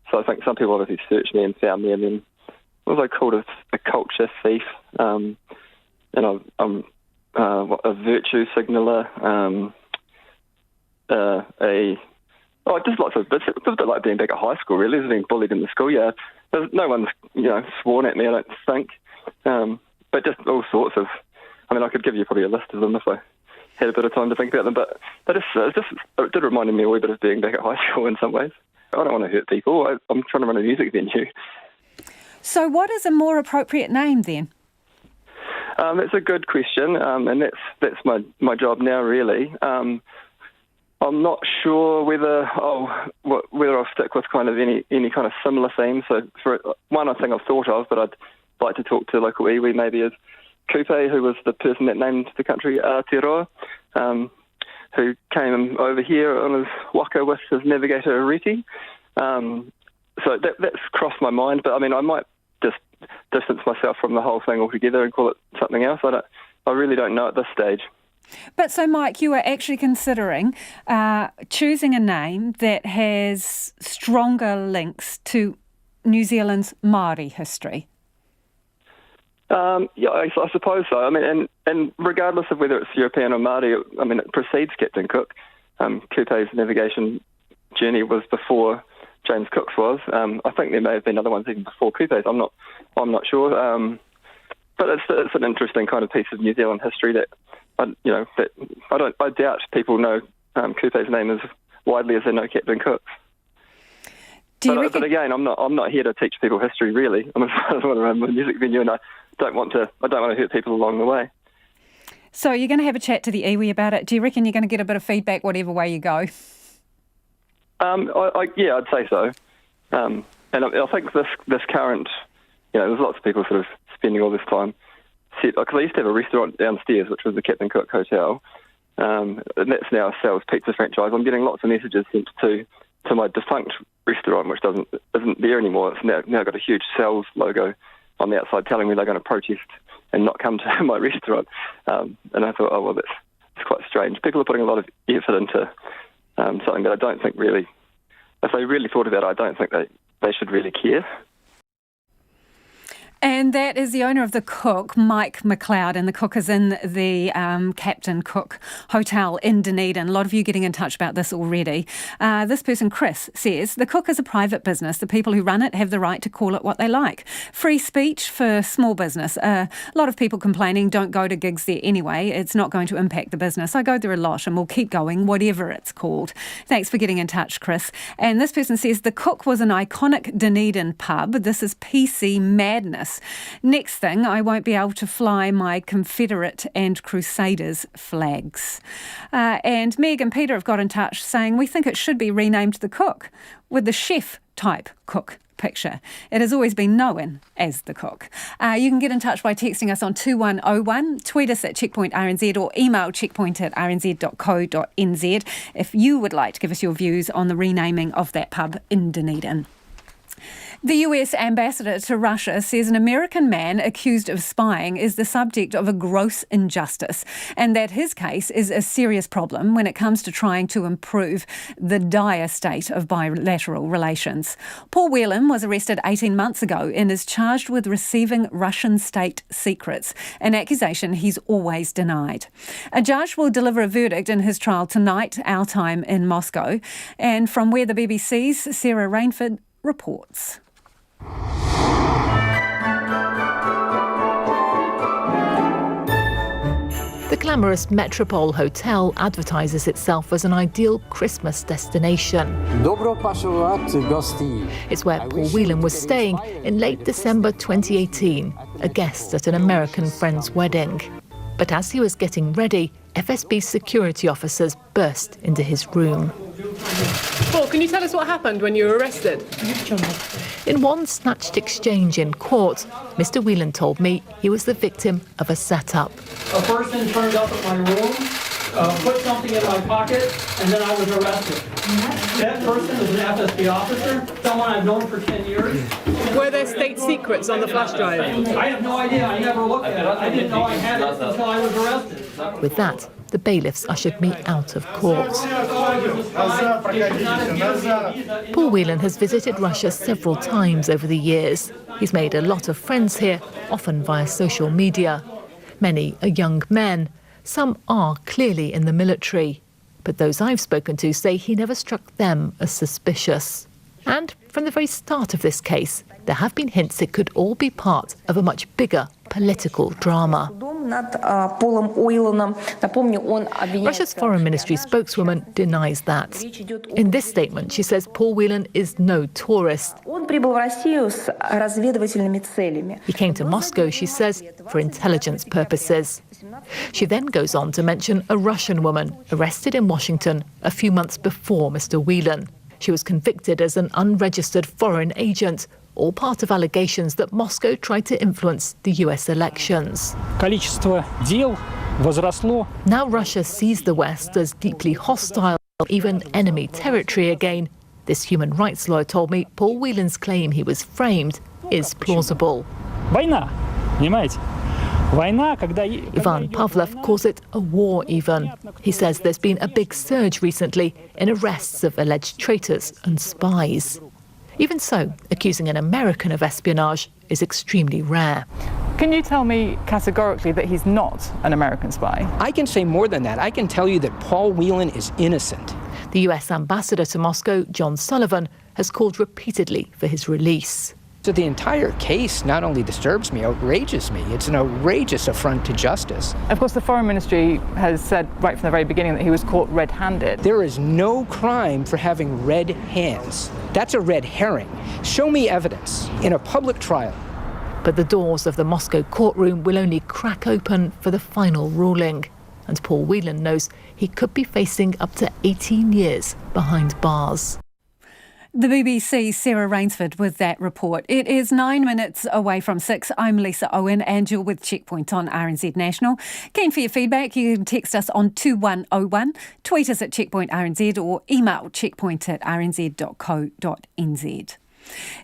so I think some people obviously searched me and found me, and then what was I called a culture thief? And I'm a virtue signaller. Just lots of bits. It was a bit like being back at high school, really. It was being bullied in the schoolyard. No one's, sworn at me, I don't think. But just all sorts of. I mean, I could give you probably a list of them if I had a bit of time to think about them. But it did remind me a wee bit of being back at high school in some ways. I don't want to hurt people. I'm trying to run a music venue. So, what is a more appropriate name then? It's a good question, and that's my job now, really. I'm not sure whether I'll stick with kind of any kind of similar theme. So, for one, I think I've thought of, but I'd like to talk to local iwi maybe is Kupe, who was the person that named the country Aotearoa, who came over here on his waka with his navigator Areti. So that's crossed my mind, but I mean, I might just distance myself from the whole thing altogether and call it something else. I really don't know at this stage. But so, Mike, you are actually considering choosing a name that has stronger links to New Zealand's Māori history. I suppose so. I mean, and regardless of whether it's European or Māori, I mean, it precedes Captain Cook. Kupe's navigation journey was before James Cook's was. I think there may have been other ones even before Kupe's. I'm not sure. But it's an interesting kind of piece of New Zealand history that I doubt people know Kupe's name as widely as they know Captain Cook's. But again, I'm not here to teach people history, really. I want to run a music venue, and I don't want to hurt people along the way. So you're going to have a chat to the iwi about it. Do you reckon you're going to get a bit of feedback whatever way you go? I'd say so. And I think this current, there's lots of people sort of spending all this time. Because I used to have a restaurant downstairs, which was the Captain Cook Hotel, and that's now a Sal's Pizza franchise. I'm getting lots of messages sent to my defunct restaurant, which isn't there anymore. It's now got a huge Sal's logo on the outside telling me they're going to protest and not come to my restaurant. And I thought, that's quite strange. People are putting a lot of effort into something that I don't think really, if they really thought about it, I don't think they should really care. And that is the owner of the Cook, Mike McLeod, and the Cook is in the Captain Cook Hotel in Dunedin. A lot of you getting in touch about this already. This person, Chris, says, the Cook is a private business. The people who run it have the right to call it what they like. Free speech for small business. A lot of people complaining don't go to gigs there anyway. It's not going to impact the business. I go there a lot and we'll keep going, whatever it's called. Thanks for getting in touch, Chris. And this person says, the Cook was an iconic Dunedin pub. This is PC madness. Next thing, I won't be able to fly my Confederate and Crusaders flags. And Meg and Peter have got in touch saying we think it should be renamed the Cook with the chef-type Cook picture. It has always been known as the Cook. You can get in touch by texting us on 2101, tweet us at Checkpoint RNZ or email checkpoint@rnz.co.nz if you would like to give us your views on the renaming of that pub in Dunedin. The US ambassador to Russia says an American man accused of spying is the subject of a gross injustice and that his case is a serious problem when it comes to trying to improve the dire state of bilateral relations. Paul Whelan was arrested 18 months ago and is charged with receiving Russian state secrets, an accusation he's always denied. A judge will deliver a verdict in his trial tonight, our time in Moscow. And from where the BBC's Sarah Rainford reports. The glamorous Metropole Hotel advertises itself as an ideal Christmas destination. It's where Paul Whelan was staying in late December 2018, a guest at an American friend's wedding. But as he was getting ready, FSB security officers burst into his room. Paul, can you tell us what happened when you were arrested? In one snatched exchange in court, Mr. Whelan told me he was the victim of a setup. A person turned up at my room, put something in my pocket, and then I was arrested. That person is an FSB officer, someone I've known for 10 years. Were there state secrets on the flash drive? I have no idea. I never looked at it. I didn't know I had it until I was arrested. With that, the bailiffs ushered me out of court. Paul Whelan has visited Russia several times over the years. He's made a lot of friends here, often via social media. Many are young men. Some are clearly in the military. But those I've spoken to say he never struck them as suspicious. And from the very start of this case, there have been hints it could all be part of a much bigger political drama. Russia's foreign ministry spokeswoman denies that. In this statement, she says Paul Whelan is no tourist. He came to Moscow, she says, for intelligence purposes. She then goes on to mention a Russian woman arrested in Washington a few months before Mr. Whelan. She was convicted as an unregistered foreign agent, all part of allegations that Moscow tried to influence the US elections. Now Russia sees the West as deeply hostile, even enemy territory again. This human rights lawyer told me Paul Whelan's claim he was framed is plausible. Ivan Pavlov calls it a war even. He says there's been a big surge recently in arrests of alleged traitors and spies. Even so, accusing an American of espionage is extremely rare. Can you tell me categorically that he's not an American spy? I can say more than that. I can tell you that Paul Whelan is innocent. The US ambassador to Moscow, John Sullivan, has called repeatedly for his release. So the entire case not only disturbs me, outrages me. It's an outrageous affront to justice. Of course, the Foreign Ministry has said right from the very beginning that he was caught red-handed. There is no crime for having red hands. That's a red herring. Show me evidence in a public trial. But the doors of the Moscow courtroom will only crack open for the final ruling. And Paul Whelan knows he could be facing up to 18 years behind bars. The BBC's Sarah Rainsford with that report. It is 9 minutes away from 6. I'm Lisa Owen and you're with Checkpoint on RNZ National. Keen for your feedback, you can text us on 2101, tweet us at Checkpoint RNZ or email checkpoint@rnz.co.nz.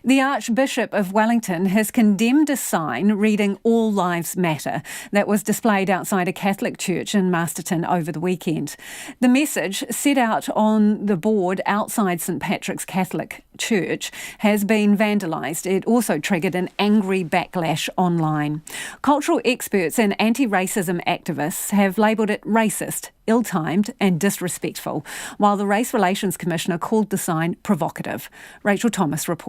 The Archbishop of Wellington has condemned a sign reading All Lives Matter that was displayed outside a Catholic church in Masterton over the weekend. The message, set out on the board outside St Patrick's Catholic Church, has been vandalised. It also triggered an angry backlash online. Cultural experts and anti-racism activists have labelled it racist, ill-timed and disrespectful, while the Race Relations Commissioner called the sign provocative. Rachel Thomas reports.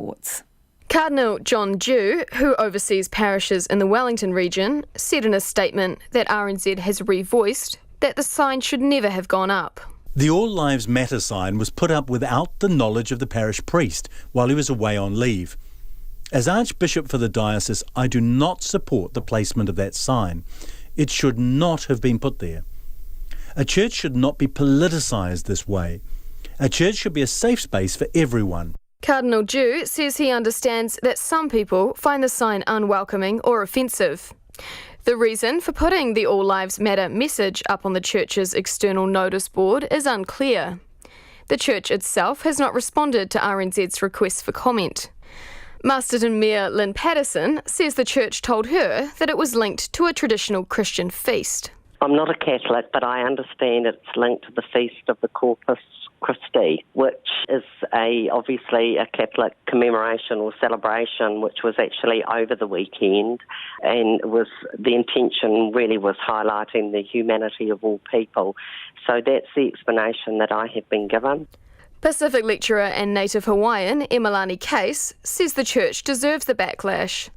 Cardinal John Dew, who oversees parishes in the Wellington region, said in a statement that RNZ has revoiced that the sign should never have gone up. The All Lives Matter sign was put up without the knowledge of the parish priest while he was away on leave. As Archbishop for the diocese, I do not support the placement of that sign. It should not have been put there. A church should not be politicised this way. A church should be a safe space for everyone. Cardinal Dew says he understands that some people find the sign unwelcoming or offensive. The reason for putting the All Lives Matter message up on the church's external notice board is unclear. The church itself has not responded to RNZ's request for comment. Masterton Mayor Lynn Patterson says the church told her that it was linked to a traditional Christian feast. I'm not a Catholic, but I understand it's linked to the feast of the Corpus Christi, which is obviously a Catholic commemoration or celebration, which was actually over the weekend, and the intention really was highlighting the humanity of all people. So that's the explanation that I have been given. Pacific lecturer and native Hawaiian Emalani Case says the church deserves the backlash.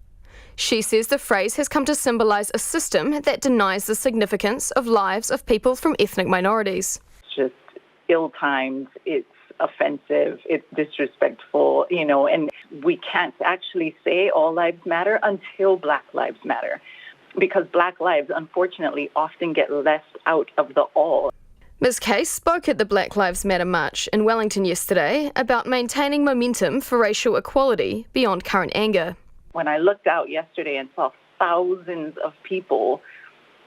She says the phrase has come to symbolise a system that denies the significance of lives of people from ethnic minorities. Just ill-timed, it's offensive, it's disrespectful, and we can't actually say all lives matter until Black Lives Matter, because Black lives, unfortunately, often get left out of the all. Ms Case spoke at the Black Lives Matter march in Wellington yesterday about maintaining momentum for racial equality beyond current anger. When I looked out yesterday and saw thousands of people,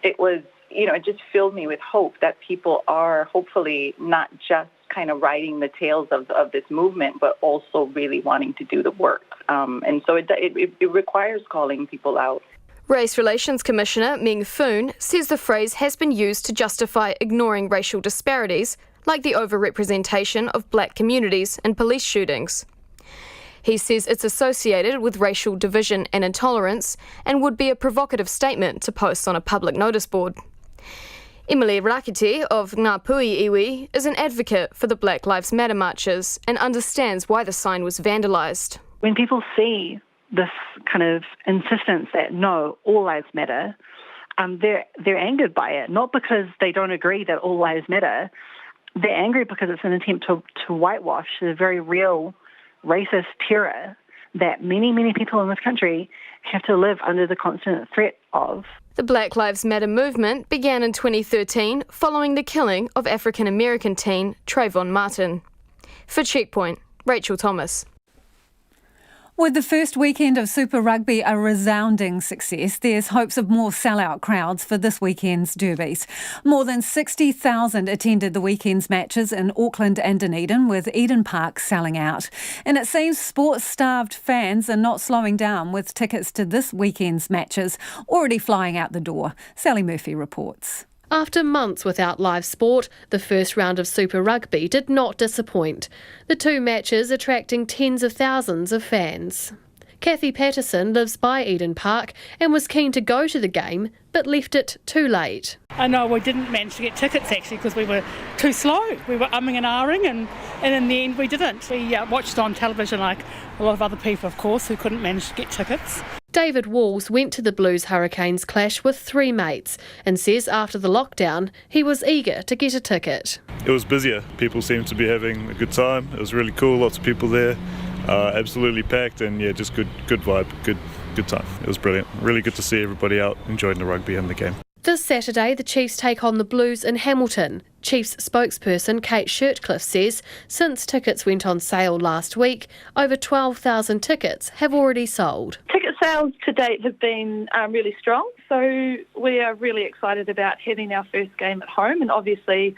it was, it just filled me with hope that people are hopefully not just kind of riding the tails of this movement, but also really wanting to do the work. And so it requires calling people out. Race Relations Commissioner Meng Foon says the phrase has been used to justify ignoring racial disparities, like the overrepresentation of black communities in police shootings. He says it's associated with racial division and intolerance and would be a provocative statement to post on a public notice board. Emily Rakete of Ngāpui Iwi is an advocate for the Black Lives Matter marches and understands why the sign was vandalised. When people see this kind of insistence that no, all lives matter, they're angered by it, not because they don't agree that all lives matter. They're angry because it's an attempt to whitewash the very real racist terror that many, many people in this country have to live under the constant threat of. The Black Lives Matter movement began in 2013 following the killing of African-American teen Trayvon Martin. For Checkpoint, Rachel Thomas. With the first weekend of Super Rugby a resounding success, there's hopes of more sellout crowds for this weekend's derbies. More than 60,000 attended the weekend's matches in Auckland and Dunedin, with Eden Park selling out. And it seems sports-starved fans are not slowing down, with tickets to this weekend's matches already flying out the door. Sally Murphy reports. After months without live sport, the first round of Super Rugby did not disappoint. The two matches attracting tens of thousands of fans. Kathy Patterson lives by Eden Park and was keen to go to the game, but left it too late. I know we didn't manage to get tickets actually because we were too slow. We were umming and ahhing and in the end we didn't. We watched on television like a lot of other people, of course, who couldn't manage to get tickets. David Walls went to the Blues Hurricanes clash with three mates and says after the lockdown he was eager to get a ticket. It was busier. People seemed to be having a good time. It was really cool, lots of people there, absolutely packed, and yeah, just good vibe, good time. It was brilliant. Really good to see everybody out enjoying the rugby and the game. This Saturday, the Chiefs take on the Blues in Hamilton. Chiefs spokesperson Kate Shirtcliffe says since tickets went on sale last week, over 12,000 tickets have already sold. Ticket sales to date have been really strong, so we are really excited about having our first game at home, and obviously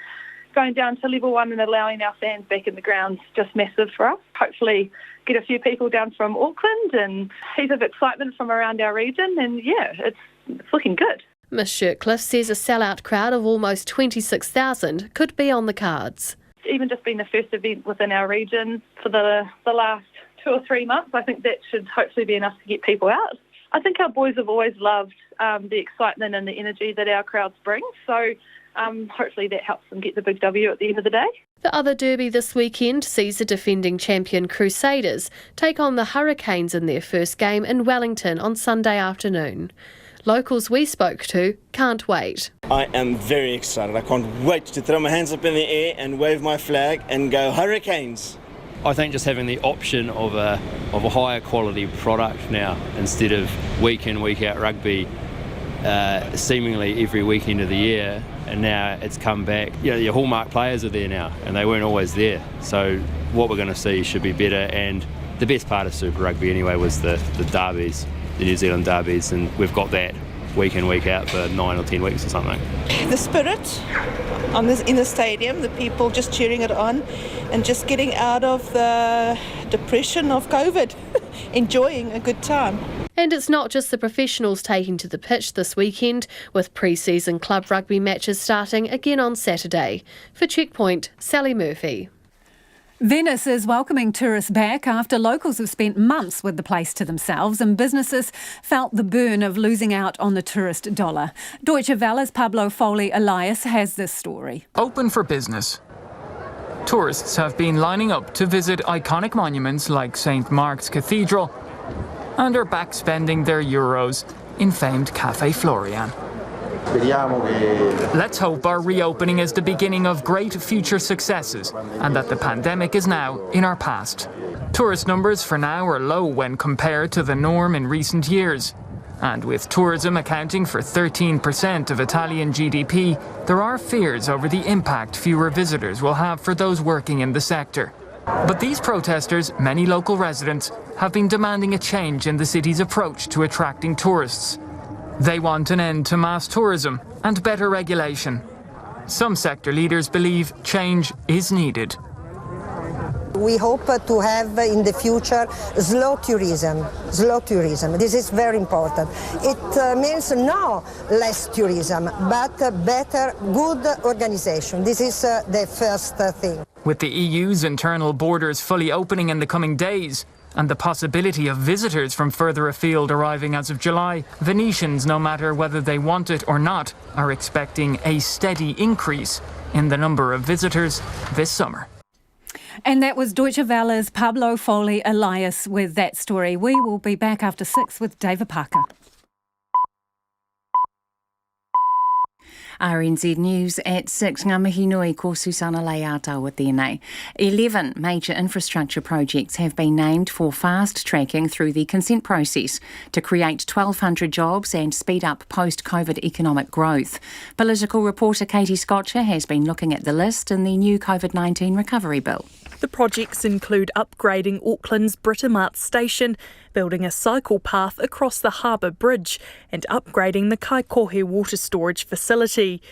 going down to level 1 and allowing our fans back in the ground's just massive for us. Hopefully get a few people down from Auckland and heaps of excitement from around our region, and yeah, it's looking good. Ms Shirtcliffe says a sellout crowd of almost 26,000 could be on the cards. Even just being the first event within our region for the last 2 or 3 months, I think that should hopefully be enough to get people out. I think our boys have always loved the excitement and the energy that our crowds bring, so hopefully that helps them get the big W at the end of the day. The other derby this weekend sees the defending champion Crusaders take on the Hurricanes in their first game in Wellington on Sunday afternoon. Locals we spoke to can't wait. I am very excited. I can't wait to throw my hands up in the air and wave my flag and go Hurricanes. I think just having the option of a higher quality product now instead of week in, week out rugby seemingly every weekend of the year, and now it's come back. You know, your hallmark players are there now and they weren't always there. So what we're going to see should be better, and the best part of Super Rugby anyway was the derbies. The New Zealand derbies, and we've got that week in, week out for 9 or 10 weeks or something. The spirit in the stadium, the people just cheering it on and just getting out of the depression of COVID, enjoying a good time. And it's not just the professionals taking to the pitch this weekend, with pre-season club rugby matches starting again on Saturday. For Checkpoint, Sally Murphy. Venice is welcoming tourists back after locals have spent months with the place to themselves and businesses felt the burn of losing out on the tourist dollar. Deutsche Welle's Pablo Foley Elias has this story. Open for business. Tourists have been lining up to visit iconic monuments like St. Mark's Cathedral and are back spending their euros in famed Café Florian. Let's hope our reopening is the beginning of great future successes and that the pandemic is now in our past. Tourist numbers for now are low when compared to the norm in recent years. And with tourism accounting for 13% of Italian GDP, there are fears over the impact fewer visitors will have for those working in the sector. But these protesters, many local residents, have been demanding a change in the city's approach to attracting tourists. They want an end to mass tourism and better regulation. Some sector leaders believe change is needed. We hope to have in the future slow tourism. This is very important. It means no less tourism, but better, good organization. This is the first thing. With the EU's internal borders fully opening in the coming days, and the possibility of visitors from further afield arriving as of July, Venetians, no matter whether they want it or not, are expecting a steady increase in the number of visitors this summer. And that was Deutsche Welle's Pablo Foley Elias with that story. We will be back after 6 with David Parker. RNZ News at 6. Ngā mihi nui ko Susana Leata with tēnei. 11 major infrastructure projects have been named for fast-tracking through the consent process to create 1,200 jobs and speed up post-COVID economic growth. Political reporter Katie Scotcher has been looking at the list in the new COVID-19 recovery bill. The projects include upgrading Auckland's Britomart station, building a cycle path across the Harbour Bridge and upgrading the Kaikohe water storage facility.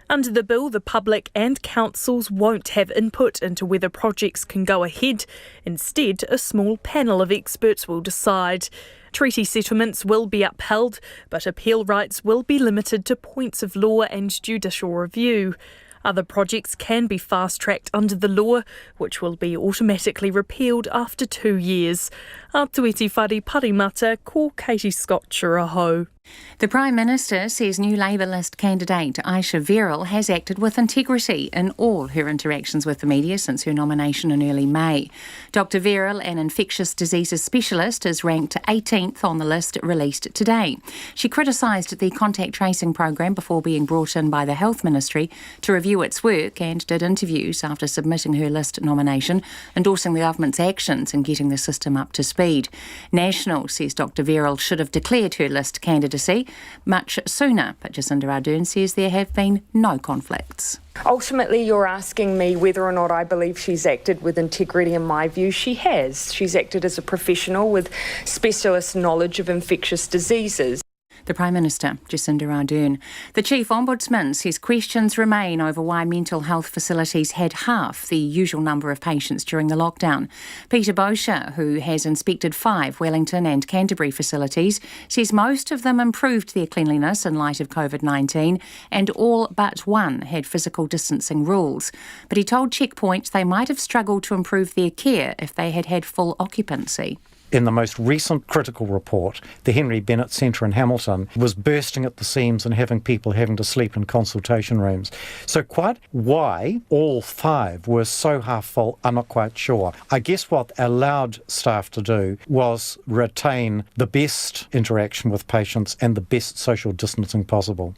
Under the bill, the public and councils won't have input into whether projects can go ahead. Instead, a small panel of experts will decide. Treaty settlements will be upheld, but appeal rights will be limited to points of law and judicial review. Other projects can be fast-tracked under the law, which will be automatically repealed after 2 years. Atuiti whare parimata ko Katie Scotcher aho. The Prime Minister says new Labour list candidate Aisha Verrill has acted with integrity in all her interactions with the media since her nomination in early May. Dr Verrill, an infectious diseases specialist, is ranked 18th on the list released today. She criticised the contact tracing program before being brought in by the Health Ministry to review its work and did interviews after submitting her list nomination, endorsing the government's actions in getting the system up to speed. National says Dr Verrill should have declared her list candidacy much sooner, but Jacinda Ardern says there have been no conflicts. Ultimately, you're asking me whether or not I believe she's acted with integrity. In my view, she has. She's acted as a professional with specialist knowledge of infectious diseases. The Prime Minister, Jacinda Ardern. The Chief Ombudsman says questions remain over why mental health facilities had half the usual number of patients during the lockdown. Peter Bosher, who has inspected 5 Wellington and Canterbury facilities, says most of them improved their cleanliness in light of COVID-19 and all but one had physical distancing rules. But he told Checkpoint they might have struggled to improve their care if they had had full occupancy. In the most recent critical report, the Henry Bennett Centre in Hamilton was bursting at the seams and having people having to sleep in consultation rooms. So quite why all 5 were so half full, I'm not quite sure. I guess what allowed staff to do was retain the best interaction with patients and the best social distancing possible.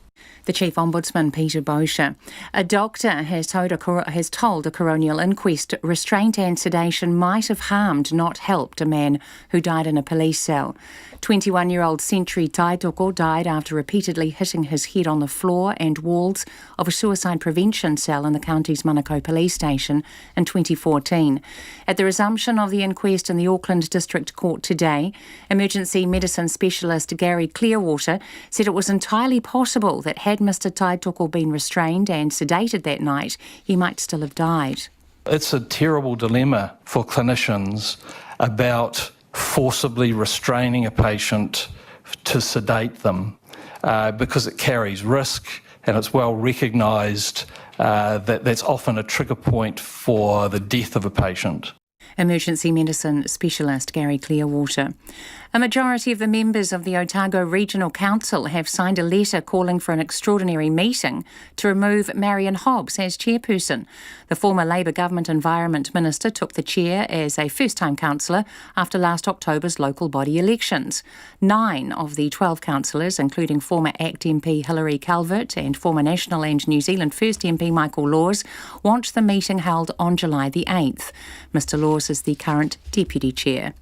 The Chief Ombudsman, Peter Bosher. A doctor has told a coronial inquest restraint and sedation might have harmed, not helped, a man who died in a police cell. 21-year-old Sentry Taitoko died after repeatedly hitting his head on the floor and walls of a suicide prevention cell in the county's Manukau police station in 2014. At the resumption of the inquest in the Auckland District Court today, emergency medicine specialist Gary Clearwater said it was entirely possible that had Mr Taitoko been restrained and sedated that night, he might still have died. It's a terrible dilemma for clinicians about forcibly restraining a patient to sedate them because it carries risk, and it's well recognised that that's often a trigger point for the death of a patient. Emergency medicine specialist Gary Clearwater. A majority of the members of the Otago Regional Council have signed a letter calling for an extraordinary meeting to remove Marion Hobbs as chairperson. The former Labour Government Environment Minister took the chair as a first-time councillor after last October's local body elections. 9 of the 12 councillors, including former ACT MP Hilary Calvert and former National and New Zealand First MP Michael Laws, want the meeting held on July the 8th. Mr Laws is the current deputy chair.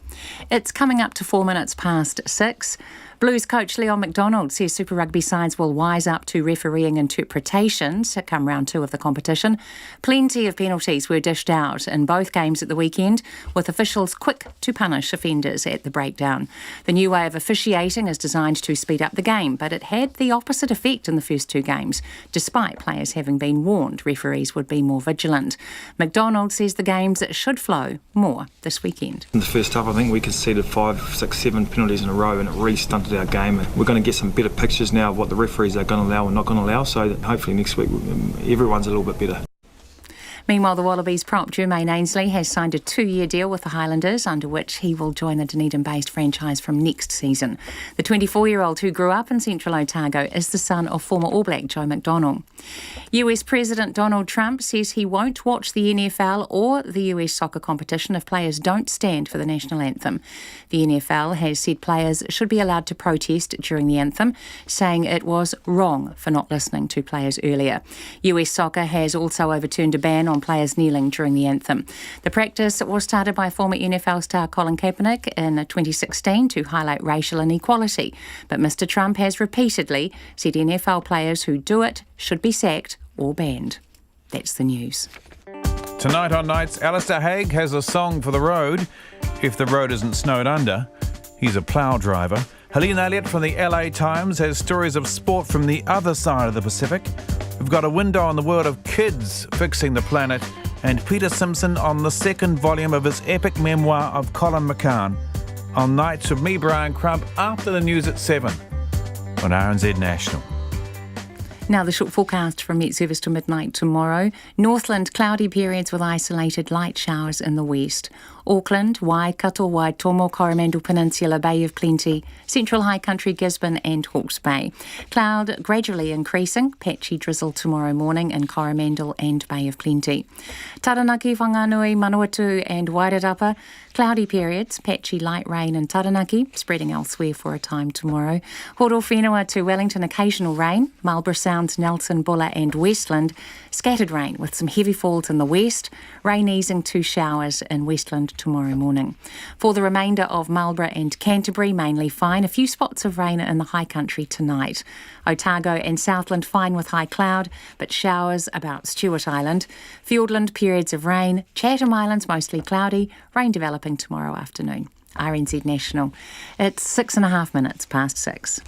It's coming up to 4 minutes past 6. Blues coach Leon McDonald says Super Rugby sides will wise up to refereeing interpretations come round 2 of the competition. Plenty of penalties were dished out in both games at the weekend, with officials quick to punish offenders at the breakdown. The new way of officiating is designed to speed up the game, but it had the opposite effect in the first 2 games, despite players having been warned referees would be more vigilant. McDonald says the games should flow more this weekend. In the first half, I think we conceded 5, 6, 7 penalties in a row, and it really stunted our game. And we're going to get some better pictures now of what the referees are going to allow and not going to allow, so that hopefully next week everyone's a little bit better. Meanwhile, the Wallabies prop Jermaine Ainsley has signed a 2-year deal with the Highlanders, under which he will join the Dunedin-based franchise from next season. The 24-year-old, who grew up in central Otago, is the son of former All Black Joe McDonnell. US President Donald Trump says he won't watch the NFL or the US soccer competition if players don't stand for the national anthem. The NFL has said players should be allowed to protest during the anthem, saying it was wrong for not listening to players earlier. US soccer has also overturned a ban on players kneeling during the anthem. The practice was started by former NFL star Colin Kaepernick in 2016 to highlight racial inequality, but Mr. Trump has repeatedly said NFL players who do it should be sacked or banned. That's the news. Tonight on Nights, Alistair Haig has a song for the road. If the road isn't snowed under, he's a plough driver. Helene Elliott from the LA Times has stories of sport from the other side of the Pacific. We've got a window on the world of kids fixing the planet, and Peter Simpson on the second volume of his epic memoir of Colin McCann. On Nights with me, Brian Crump, after the news at 7 on RNZ National. Now the short forecast from Met Service to midnight tomorrow. Northland, cloudy periods with isolated light showers in the west. Auckland, Waikato, Waitomo, Coromandel Peninsula, Bay of Plenty, Central High Country, Gisborne and Hawke's Bay. Cloud gradually increasing, patchy drizzle tomorrow morning in Coromandel and Bay of Plenty. Taranaki, Whanganui, Manawatu and Wairarapa, cloudy periods, patchy light rain in Taranaki, spreading elsewhere for a time tomorrow. Horowhenua to Wellington, occasional rain. Marlborough Sounds, Nelson, Buller and Westland, scattered rain with some heavy falls in the west. Rain easing to showers in Westland tomorrow morning. For the remainder of Marlborough and Canterbury, mainly fine. A few spots of rain in the high country tonight. Otago and Southland fine with high cloud, but showers about Stewart Island. Fiordland, periods of rain. Chatham Islands, mostly cloudy. Rain developing tomorrow afternoon. RNZ National. It's 6.5 minutes past 6.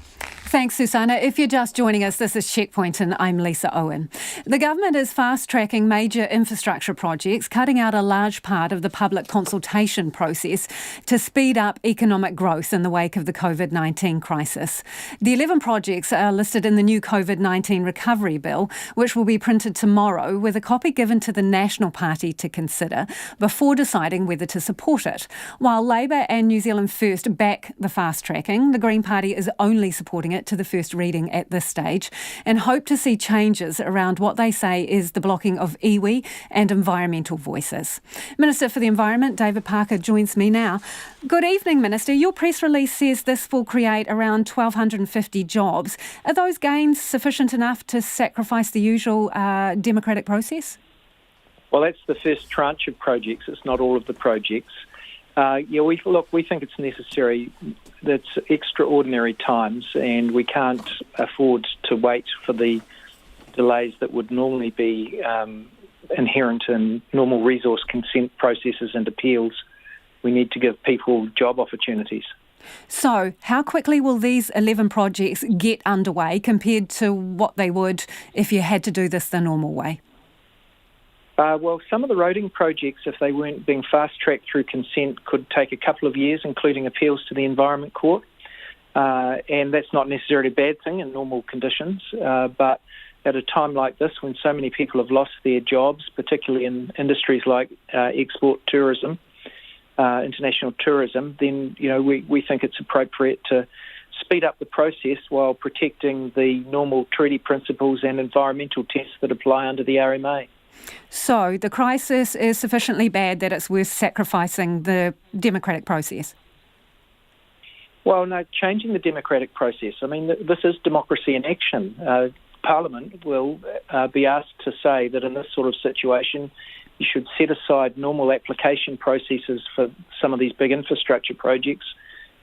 Thanks, Susanna. If you're just joining us, this is Checkpoint and I'm Lisa Owen. The government is fast-tracking major infrastructure projects, cutting out a large part of the public consultation process to speed up economic growth in the wake of the COVID-19 crisis. The 11 projects are listed in the new COVID-19 recovery bill, which will be printed tomorrow, with a copy given to the National Party to consider before deciding whether to support it. While Labour and New Zealand First back the fast-tracking, the Green Party is only supporting it to the first reading at this stage and hope to see changes around what they say is the blocking of iwi and environmental voices. Minister for the Environment, David Parker, joins me now. Good evening, Minister. Your press release says this will create around 1,250 jobs. Are those gains sufficient enough to sacrifice the usual democratic process? Well, that's the first tranche of projects. It's not all of the projects. We think it's necessary. It's extraordinary times, and we can't afford to wait for the delays that would normally be inherent in normal resource consent processes and appeals. We need to give people job opportunities. So, how quickly will these 11 projects get underway compared to what they would if you had to do this the normal way? Well, some of the roading projects, if they weren't being fast-tracked through consent, could take a couple of years, including appeals to the Environment Court. And that's not necessarily a bad thing in normal conditions. But at a time like this, when so many people have lost their jobs, particularly in industries like export tourism, international tourism, then we think it's appropriate to speed up the process while protecting the normal treaty principles and environmental tests that apply under the RMA. So the crisis is sufficiently bad that it's worth sacrificing the democratic process? Well, no, changing the democratic process. I mean, this is democracy in action. Parliament will be asked to say that in this sort of situation, you should set aside normal application processes for some of these big infrastructure projects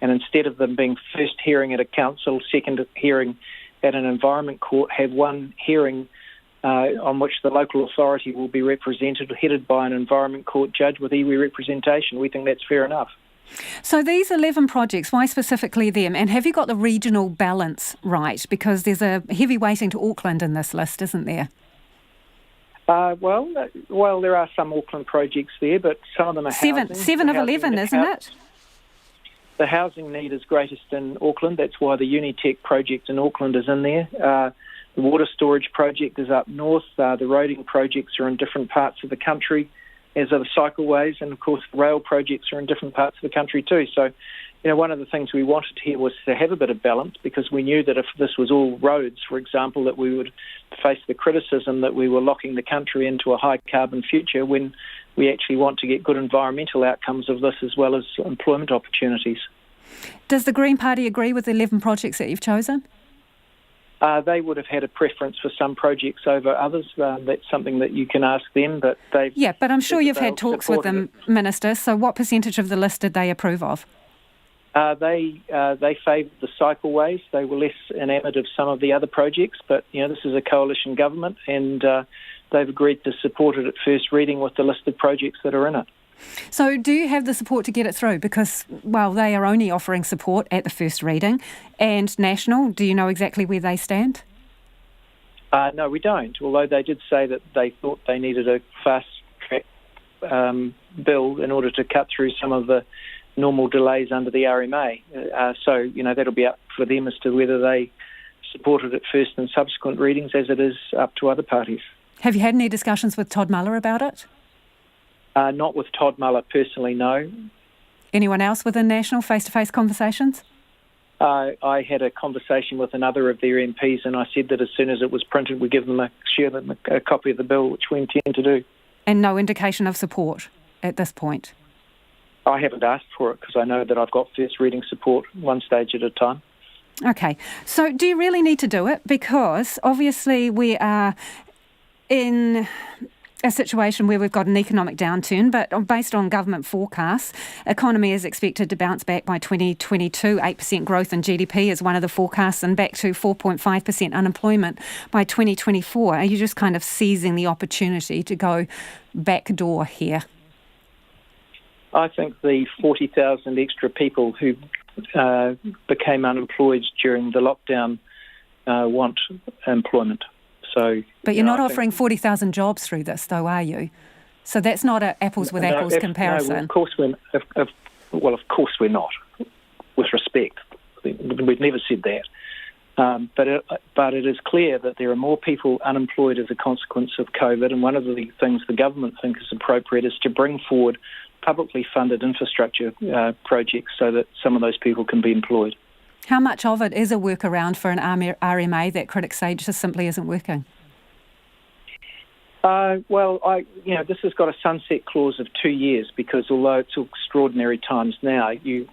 and instead of them being first hearing at a council, second hearing at an environment court, have one hearing on which the local authority will be represented, headed by an environment court judge with iwi representation. We think that's fair enough. So these 11 projects, why specifically them? And have you got the regional balance right? Because there's a heavy weighting to Auckland in this list, isn't there? Well, there are some Auckland projects there, but some of them are housing. Seven of 11, isn't it? The housing need is greatest in Auckland. That's why the Unitech project in Auckland is in there. The water storage project is up north. The roading projects are in different parts of the country, as are the cycleways, and of course the rail projects are in different parts of the country too. So, one of the things we wanted here was to have a bit of balance, because we knew that if this was all roads, for example, that we would face the criticism that we were locking the country into a high carbon future, when we actually want to get good environmental outcomes of this as well as employment opportunities. Does the Green Party agree with the 11 projects that you've chosen? They would have had a preference for some projects over others. That's something that you can ask them, but they've... Yeah, but I'm sure you've had talks with them, Minister, so what percentage of the list did they approve of? They favoured the cycleways. They were less enamoured of some of the other projects, but, this is a coalition government, and they've agreed to support it at first reading with the listed projects that are in it. So do you have the support to get it through? Because, they are only offering support at the first reading. And National, do you know exactly where they stand? No, we don't, although they did say that they thought they needed a fast-track bill in order to cut through some of the normal delays under the RMA. So, that'll be up for them as to whether they support it at first and subsequent readings, as it is up to other parties. Have you had any discussions with Todd Muller about it? Not with Todd Muller personally, no. Anyone else within National, face-to-face conversations? I had a conversation with another of their MPs, and I said that as soon as it was printed, we'd share them a copy of the bill, which we intend to do. And no indication of support at this point? I haven't asked for it, because I know that I've got first reading support one stage at a time. Okay. So do you really need to do it? Because obviously we are in a situation where we've got an economic downturn, but based on government forecasts, economy is expected to bounce back by 2022. 8% growth in GDP is one of the forecasts, and back to 4.5% unemployment by 2024. Are you just kind of seizing the opportunity to go backdoor here? I think the 40,000 extra people who became unemployed during the lockdown want employment. So, but you're not offering 40,000 jobs through this, though, are you? So that's not an apples with apples comparison. No, of course we're not. With respect, we've never said that. But it is clear that there are more people unemployed as a consequence of COVID, and one of the things the government think is appropriate is to bring forward publicly funded infrastructure projects so that some of those people can be employed. How much of it is a workaround for an RMA that critics say just simply isn't working? This has got a sunset clause of 2 years, because although it's extraordinary times now, you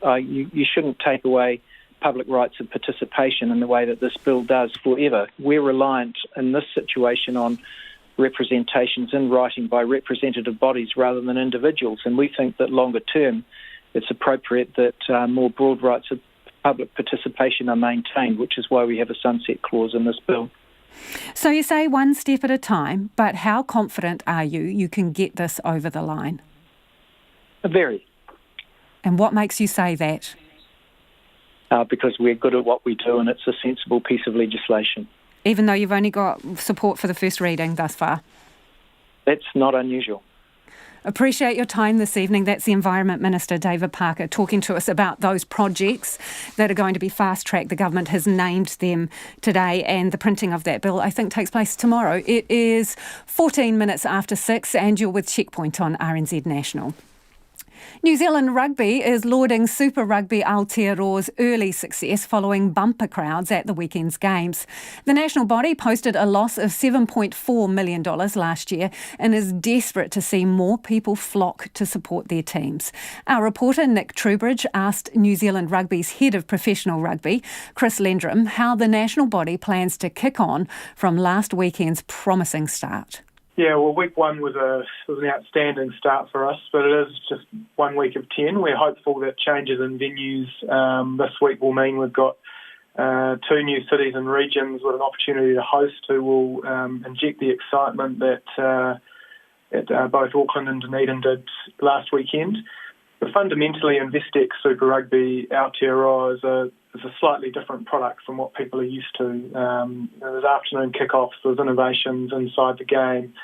shouldn't take away public rights of participation in the way that this bill does forever. We're reliant in this situation on representations in writing by representative bodies rather than individuals, and we think that longer term it's appropriate that more broad rights of public participation are maintained, which is why we have a sunset clause in this bill. So you say one step at a time, but how confident are you can get this over the line? Very. And what makes you say that? Because we're good at what we do, and it's a sensible piece of legislation. Even though you've only got support for the first reading thus far? That's not unusual. Appreciate your time this evening. That's the Environment Minister, David Parker, talking to us about those projects that are going to be fast-tracked. The government has named them today, and the printing of that bill, I think, takes place tomorrow. It is 14 minutes after 6, and you're with Checkpoint on RNZ National. New Zealand Rugby is lauding Super Rugby Aotearoa's early success following bumper crowds at the weekend's games. The national body posted a loss of $7.4 million last year and is desperate to see more people flock to support their teams. Our reporter Nick Trubridge asked New Zealand Rugby's head of professional rugby, Chris Lendrum, how the national body plans to kick on from last weekend's promising start. Yeah, well, week one was an outstanding start for us, but it is just 1 week of 10. We're hopeful that changes in venues this week will mean we've got 2 new cities and regions with an opportunity to host who will inject the excitement that both Auckland and Dunedin did last weekend. But fundamentally, Investec Super Rugby Aotearoa is a slightly different product from what people are used to. There's afternoon kickoffs, there's innovations inside the game,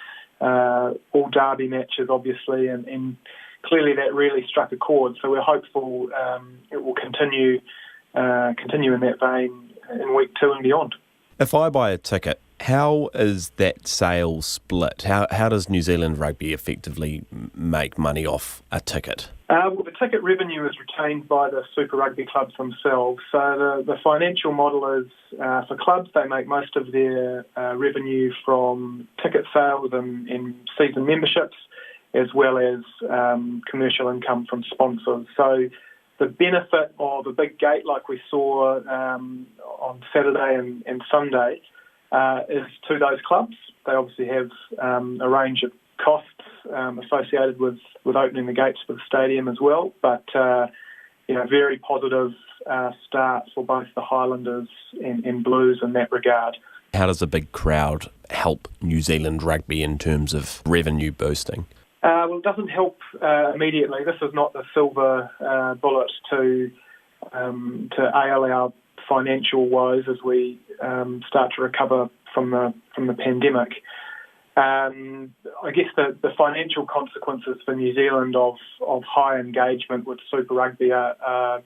all derby matches, obviously, and clearly that really struck a chord. So we're hopeful it will continue in that vein in week 2 and beyond. If I buy a ticket, how is that sale split? How does New Zealand Rugby effectively make money off a ticket? Well, the ticket revenue is retained by the Super Rugby clubs themselves. So the financial model is, for clubs, they make most of their revenue from ticket sales and season memberships, as well as commercial income from sponsors. So the benefit of a big gate like we saw on Saturday and Sunday is to those clubs. They obviously have a range of costs associated with opening the gates for the stadium as well, but very positive start for both the Highlanders and Blues in that regard. How does a big crowd help New Zealand Rugby in terms of revenue boosting? Well, it doesn't help immediately. This is not the silver bullet to ail our financial woes as we start to recover from the pandemic. I guess the financial consequences for New Zealand of high engagement with Super Rugby are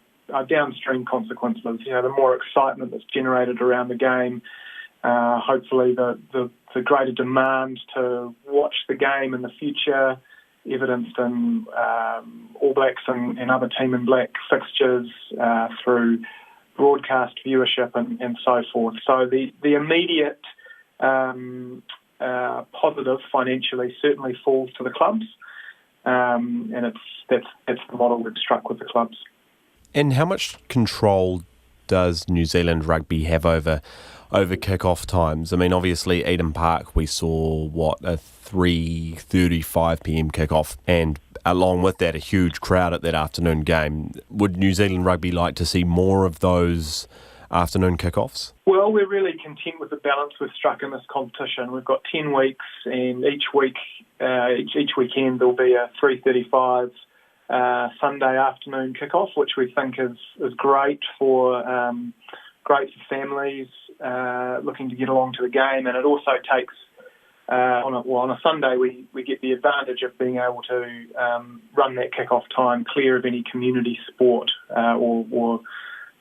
downstream consequences. The more excitement that's generated around the game, hopefully the greater demand to watch the game in the future, evidenced in All Blacks and other Team in Black fixtures through broadcast viewership and so forth. So the immediate positive financially certainly falls to the clubs, and that's the model we've struck with the clubs. And how much control does New Zealand Rugby have over kick-off times? I mean, obviously, Eden Park, we saw, a 3:35 p.m. kick-off, and along with that, a huge crowd at that afternoon game. Would New Zealand Rugby like to see more of those afternoon kick-offs? Well, we're really content with the balance we've struck in this competition. We've got 10 weeks, and each weekend there'll be a 3:35 Sunday afternoon kick-off, which we think is great for families looking to get along to the game, and it also takes on a Sunday we get the advantage of being able to run that kick-off time clear of any community sport or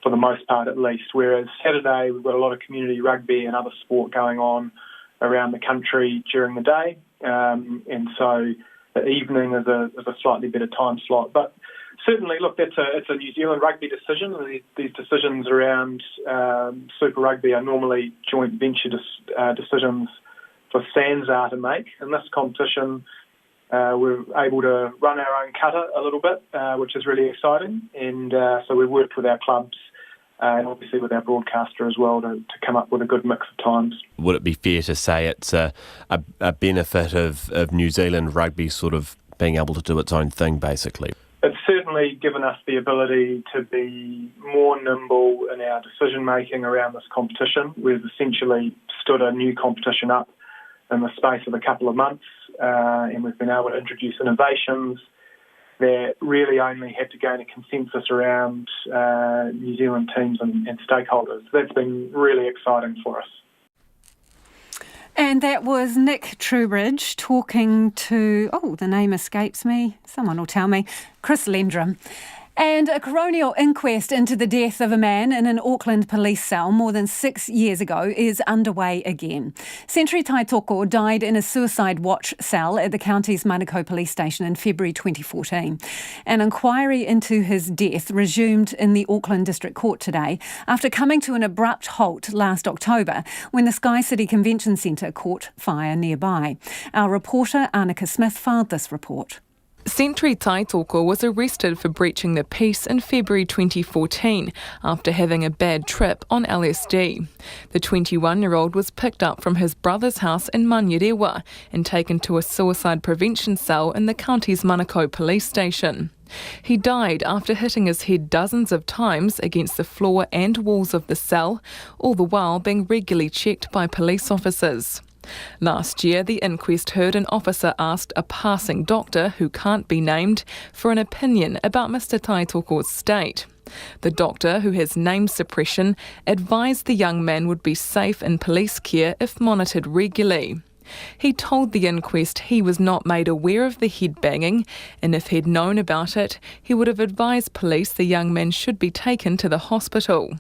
for the most part at least, whereas Saturday we've got a lot of community rugby and other sport going on around the country during the day, and so the evening is a slightly better time slot. But certainly, look, it's a New Zealand Rugby decision. These decisions around Super Rugby are normally joint venture decisions for SANZAR to make. In this competition, we're able to run our own cutter a little bit, which is really exciting. And so we've worked with our clubs and obviously with our broadcaster as well to come up with a good mix of times. Would it be fair to say it's a benefit of New Zealand Rugby sort of being able to do its own thing, basically? It's certainly given us the ability to be more nimble in our decision-making around this competition. We've essentially stood a new competition up in the space of a couple of months, and we've been able to introduce innovations that really only had to gain a consensus around New Zealand teams and stakeholders. That's been really exciting for us. And that was Nick Trubridge talking to, the name escapes me, someone will tell me, Chris Lendrum. And a coronial inquest into the death of a man in an Auckland police cell more than 6 years ago is underway again. Sentry Taitoko died in a suicide watch cell at the county's Manukau police station in February 2014. An inquiry into his death resumed in the Auckland District Court today after coming to an abrupt halt last October when the Sky City Convention Centre caught fire nearby. Our reporter Annika Smith filed this report. Sentry Taitoko was arrested for breaching the peace in February 2014 after having a bad trip on LSD. The 21-year-old was picked up from his brother's house in Manurewa and taken to a suicide prevention cell in the county's Manukau police station. He died after hitting his head dozens of times against the floor and walls of the cell, all the while being regularly checked by police officers. Last year, the inquest heard an officer asked a passing doctor, who can't be named, for an opinion about Mr Taitoko's state. The doctor, who has name suppression, advised the young man would be safe in police care if monitored regularly. He told the inquest he was not made aware of the head banging, and if he'd known about it, he would have advised police the young man should be taken to the hospital.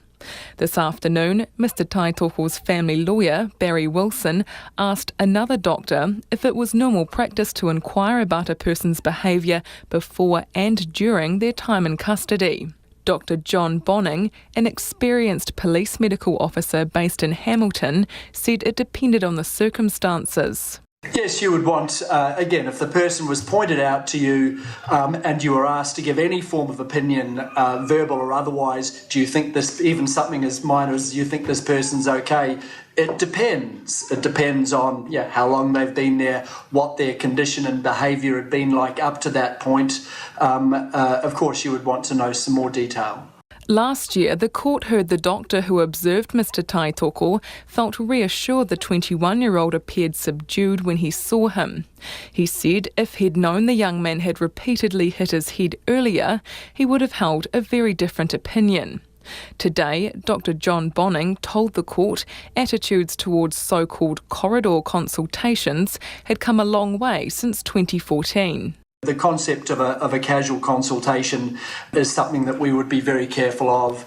This afternoon, Mr Taitoko's family lawyer, Barry Wilson, asked another doctor if it was normal practice to inquire about a person's behaviour before and during their time in custody. Dr John Bonning, an experienced police medical officer based in Hamilton, said it depended on the circumstances. Yes, you would want, again, if the person was pointed out to you and you were asked to give any form of opinion, verbal or otherwise, do you think this, even something as minor as you think this person's okay? It depends. It depends on how long they've been there, what their condition and behaviour had been like up to that point. Of course, you would want to know some more detail. Last year, the court heard the doctor who observed Mr Taitoko felt reassured the 21-year-old appeared subdued when he saw him. He said if he'd known the young man had repeatedly hit his head earlier, he would have held a very different opinion. Today, Dr John Bonning told the court attitudes towards so-called corridor consultations had come a long way since 2014. The concept of a casual consultation is something that we would be very careful of.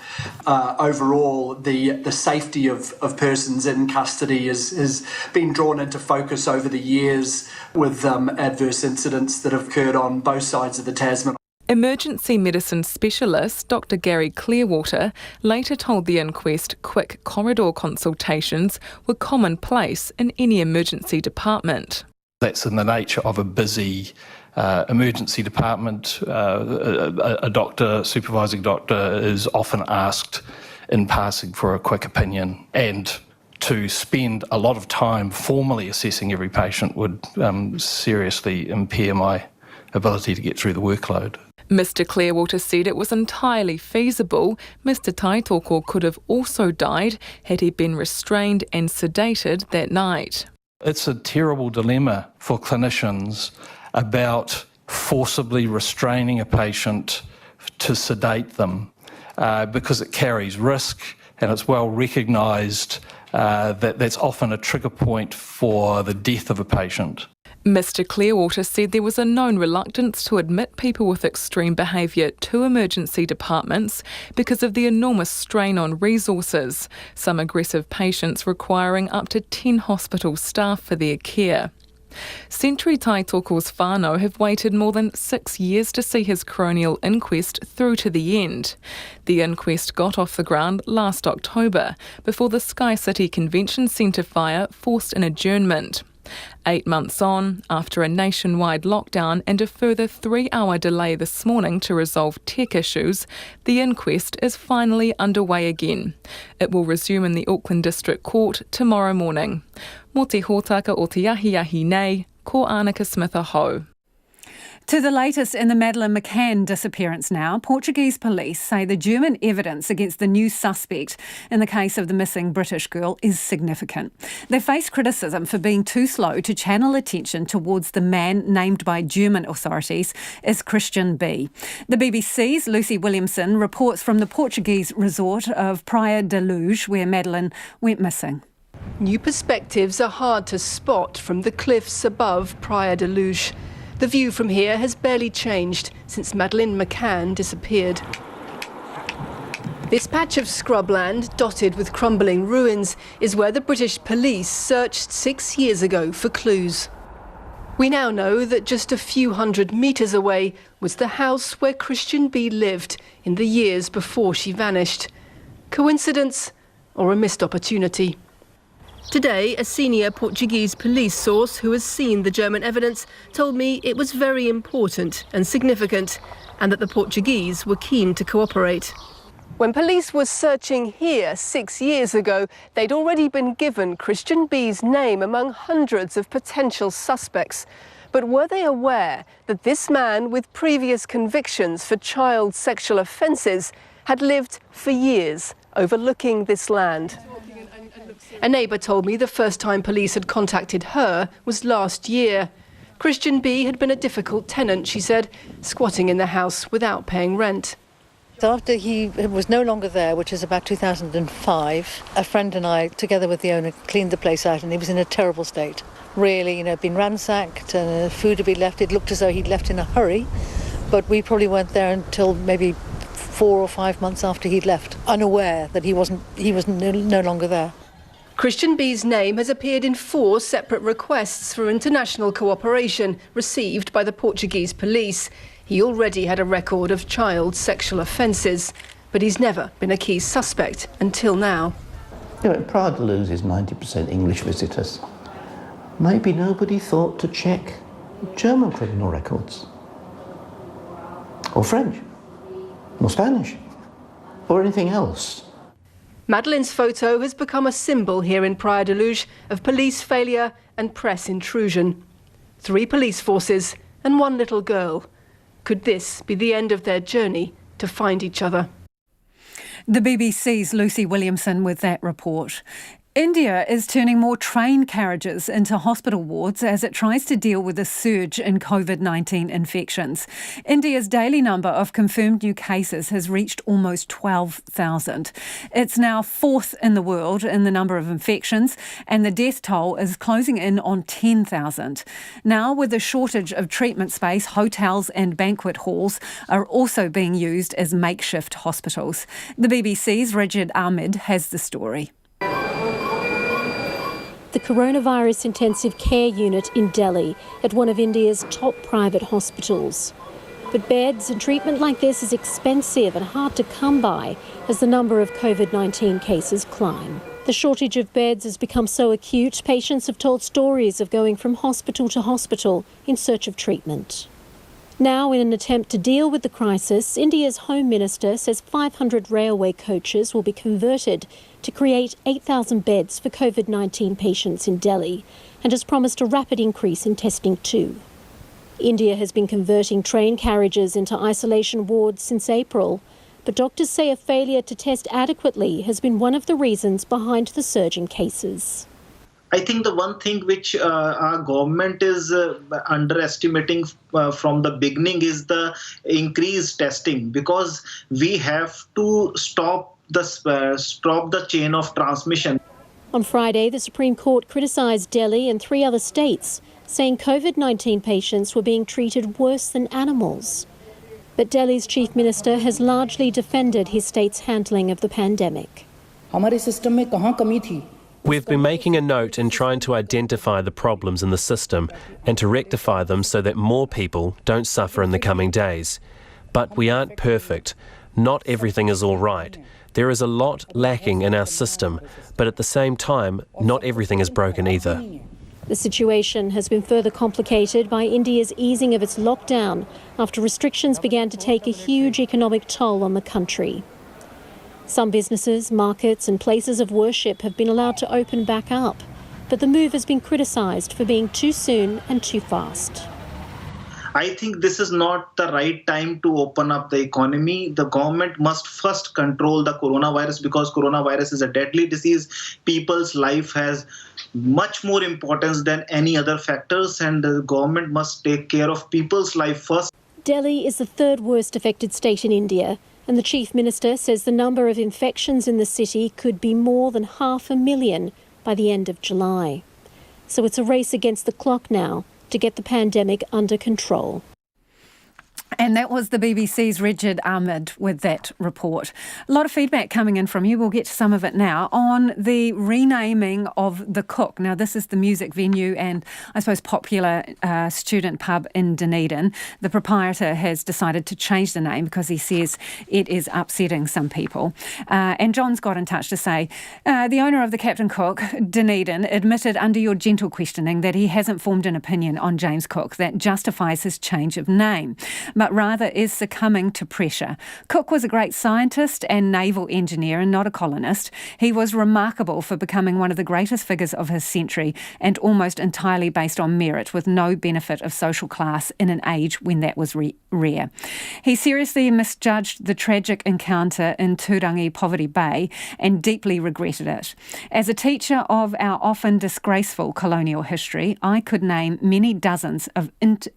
Overall, the safety of persons in custody has been drawn into focus over the years with adverse incidents that have occurred on both sides of the Tasman. Emergency medicine specialist Dr Gary Clearwater later told the inquest quick corridor consultations were commonplace in any emergency department. That's in the nature of a busy emergency department. A doctor, supervising doctor, is often asked in passing for a quick opinion, and to spend a lot of time formally assessing every patient would seriously impair my ability to get through the workload. Mr Clearwater said it was entirely feasible Mr Taitoko could have also died had he been restrained and sedated that night. It's a terrible dilemma for clinicians about forcibly restraining a patient to sedate them because it carries risk, and it's well recognised that that's often a trigger point for the death of a patient. Mr Clearwater said there was a known reluctance to admit people with extreme behaviour to emergency departments because of the enormous strain on resources, some aggressive patients requiring up to 10 hospital staff for their care. Sentry Taitoko's whānau have waited more than 6 years to see his coronial inquest through to the end. The inquest got off the ground last October, before the Sky City Convention Centre fire forced an adjournment. 8 months on, after a nationwide lockdown and a further 3-hour delay this morning to resolve tech issues, the inquest is finally underway again. It will resume in the Auckland District Court tomorrow morning. Mō te hōtaka o te ahi nei, ko Annika Smith ahau. To the latest in the Madeleine McCann disappearance now, Portuguese police say the German evidence against the new suspect in the case of the missing British girl is significant. They face criticism for being too slow to channel attention towards the man named by German authorities as Christian B. The BBC's Lucy Williamson reports from the Portuguese resort of Praia da Luz, where Madeleine went missing. New perspectives are hard to spot from the cliffs above Praia da Luz. The view from here has barely changed since Madeleine McCann disappeared. This patch of scrubland, dotted with crumbling ruins, is where the British police searched 6 years ago for clues. We now know that just a few hundred metres away was the house where Christian B lived in the years before she vanished. Coincidence or a missed opportunity? Today, a senior Portuguese police source who has seen the German evidence told me it was very important and significant, and that the Portuguese were keen to cooperate. When police were searching here 6 years ago, they'd already been given Christian B's name among hundreds of potential suspects. But were they aware that this man with previous convictions for child sexual offences had lived for years overlooking this land? A neighbour told me the first time police had contacted her was last year. Christian B had been a difficult tenant, she said, squatting in the house without paying rent. After he was no longer there, which is about 2005, a friend and I, together with the owner, cleaned the place out, and he was in a terrible state. Really, been ransacked, food had been left. It looked as though he'd left in a hurry, but we probably weren't there until maybe 4 or 5 months after he'd left, unaware that he was no longer there. Christian B's name has appeared in 4 separate requests for international cooperation received by the Portuguese police. He already had a record of child sexual offences, but he's never been a key suspect until now. Praia de Luz is 90% English visitors. Maybe nobody thought to check German criminal records, or French, or Spanish, or anything else. Madeleine's photo has become a symbol here in Praia de Luz of police failure and press intrusion. 3 police forces and 1 little girl. Could this be the end of their journey to find each other? The BBC's Lucy Williamson with that report. India is turning more train carriages into hospital wards as it tries to deal with a surge in COVID-19 infections. India's daily number of confirmed new cases has reached almost 12,000. It's now 4th in the world in the number of infections, and the death toll is closing in on 10,000. Now, with a shortage of treatment space, hotels and banquet halls are also being used as makeshift hospitals. The BBC's Rajid Ahmed has the story. The coronavirus intensive care unit in Delhi at one of India's top private hospitals. But beds and treatment like this is expensive and hard to come by as the number of COVID-19 cases climb. The shortage of beds has become so acute, patients have told stories of going from hospital to hospital in search of treatment. Now, in an attempt to deal with the crisis, India's Home Minister says 500 railway coaches will be converted to create 8,000 beds for COVID-19 patients in Delhi, and has promised a rapid increase in testing too. India has been converting train carriages into isolation wards since April, but doctors say a failure to test adequately has been one of the reasons behind the surge in cases. I think the one thing which our government is underestimating from the beginning is the increased testing, because we have to stop the chain of transmission. On Friday, the Supreme Court criticised Delhi and 3 other states, saying COVID-19 patients were being treated worse than animals. But Delhi's Chief Minister has largely defended his state's handling of the pandemic. We've been making a note and trying to identify the problems in the system and to rectify them so that more people don't suffer in the coming days. But we aren't perfect. Not everything is all right. There is a lot lacking in our system, but at the same time, not everything is broken either. The situation has been further complicated by India's easing of its lockdown after restrictions began to take a huge economic toll on the country. Some businesses, markets and places of worship have been allowed to open back up, but the move has been criticised for being too soon and too fast. I think this is not the right time to open up the economy. The government must first control the coronavirus, because coronavirus is a deadly disease. People's life has much more importance than any other factors, and the government must take care of people's life first. Delhi is the 3rd worst affected state in India, and the Chief Minister says the number of infections in the city could be more than 500,000 by the end of July. So it's a race against the clock now to get the pandemic under control. And that was the BBC's Richard Ahmed with that report. A lot of feedback coming in from you, we'll get to some of it now, on the renaming of The Cook. Now, this is the music venue and, I suppose, popular student pub in Dunedin. The proprietor has decided to change the name because he says it is upsetting some people. And John's got in touch to say, the owner of the Captain Cook, Dunedin, admitted under your gentle questioning that he hasn't formed an opinion on James Cook that justifies his change of name, but rather is succumbing to pressure. Cook was a great scientist and naval engineer and not a colonist. He was remarkable for becoming one of the greatest figures of his century and almost entirely based on merit with no benefit of social class in an age when that was rare. He seriously misjudged the tragic encounter in Turangi Poverty Bay and deeply regretted it. As a teacher of our often disgraceful colonial history, I could name many dozens of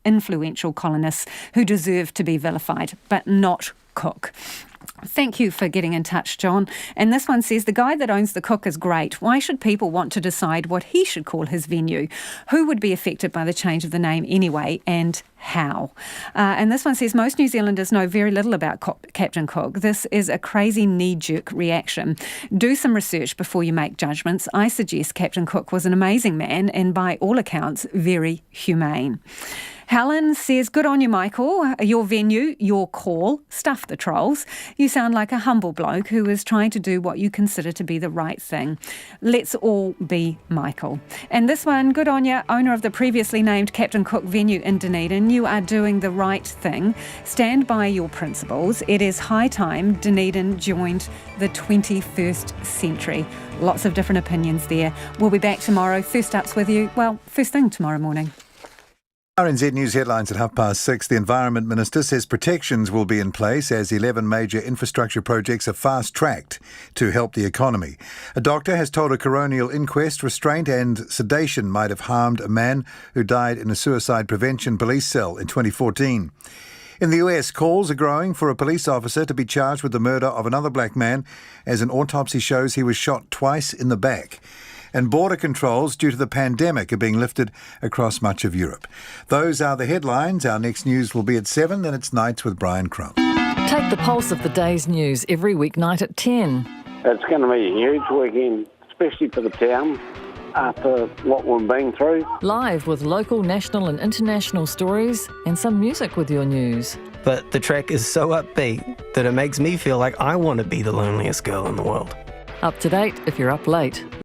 influential colonists who deserve to be vilified, but not Cook. Thank you for getting in touch, John. And this one says, the guy that owns the Cook is great. Why should people want to decide what he should call his venue? Who would be affected by the change of the name anyway, and how? And this one says, most New Zealanders know very little about Captain Cook. This is a crazy knee-jerk reaction. Do some research before you make judgments. I suggest Captain Cook was an amazing man and by all accounts very humane. Helen says, good on you, Michael. Your venue, your call, stuff the trolls. You sound like a humble bloke who is trying to do what you consider to be the right thing. Let's all be Michael. And this one, good on you, owner of the previously named Captain Cook venue in Dunedin. You are doing the right thing. Stand by your principles. It is high time Dunedin joined the 21st century. Lots of different opinions there. We'll be back tomorrow. First Up's with you, well, first thing tomorrow morning. RNZ News headlines at 6:30. The Environment Minister says protections will be in place as 11 major infrastructure projects are fast-tracked to help the economy. A doctor has told a coronial inquest restraint and sedation might have harmed a man who died in a suicide prevention police cell in 2014. In the US, calls are growing for a police officer to be charged with the murder of another black man as an autopsy shows he was shot twice in the back. And border controls due to the pandemic are being lifted across much of Europe. Those are the headlines. Our next news will be at 7, then it's Nights with Brian Crump. Take the pulse of the day's news every weeknight at 10. It's going to be a huge weekend, especially for the town, after what we've been through. Live with local, national and international stories and some music with your news. But the track is so upbeat that it makes me feel like I want to be the loneliest girl in the world. Up to date if you're up late.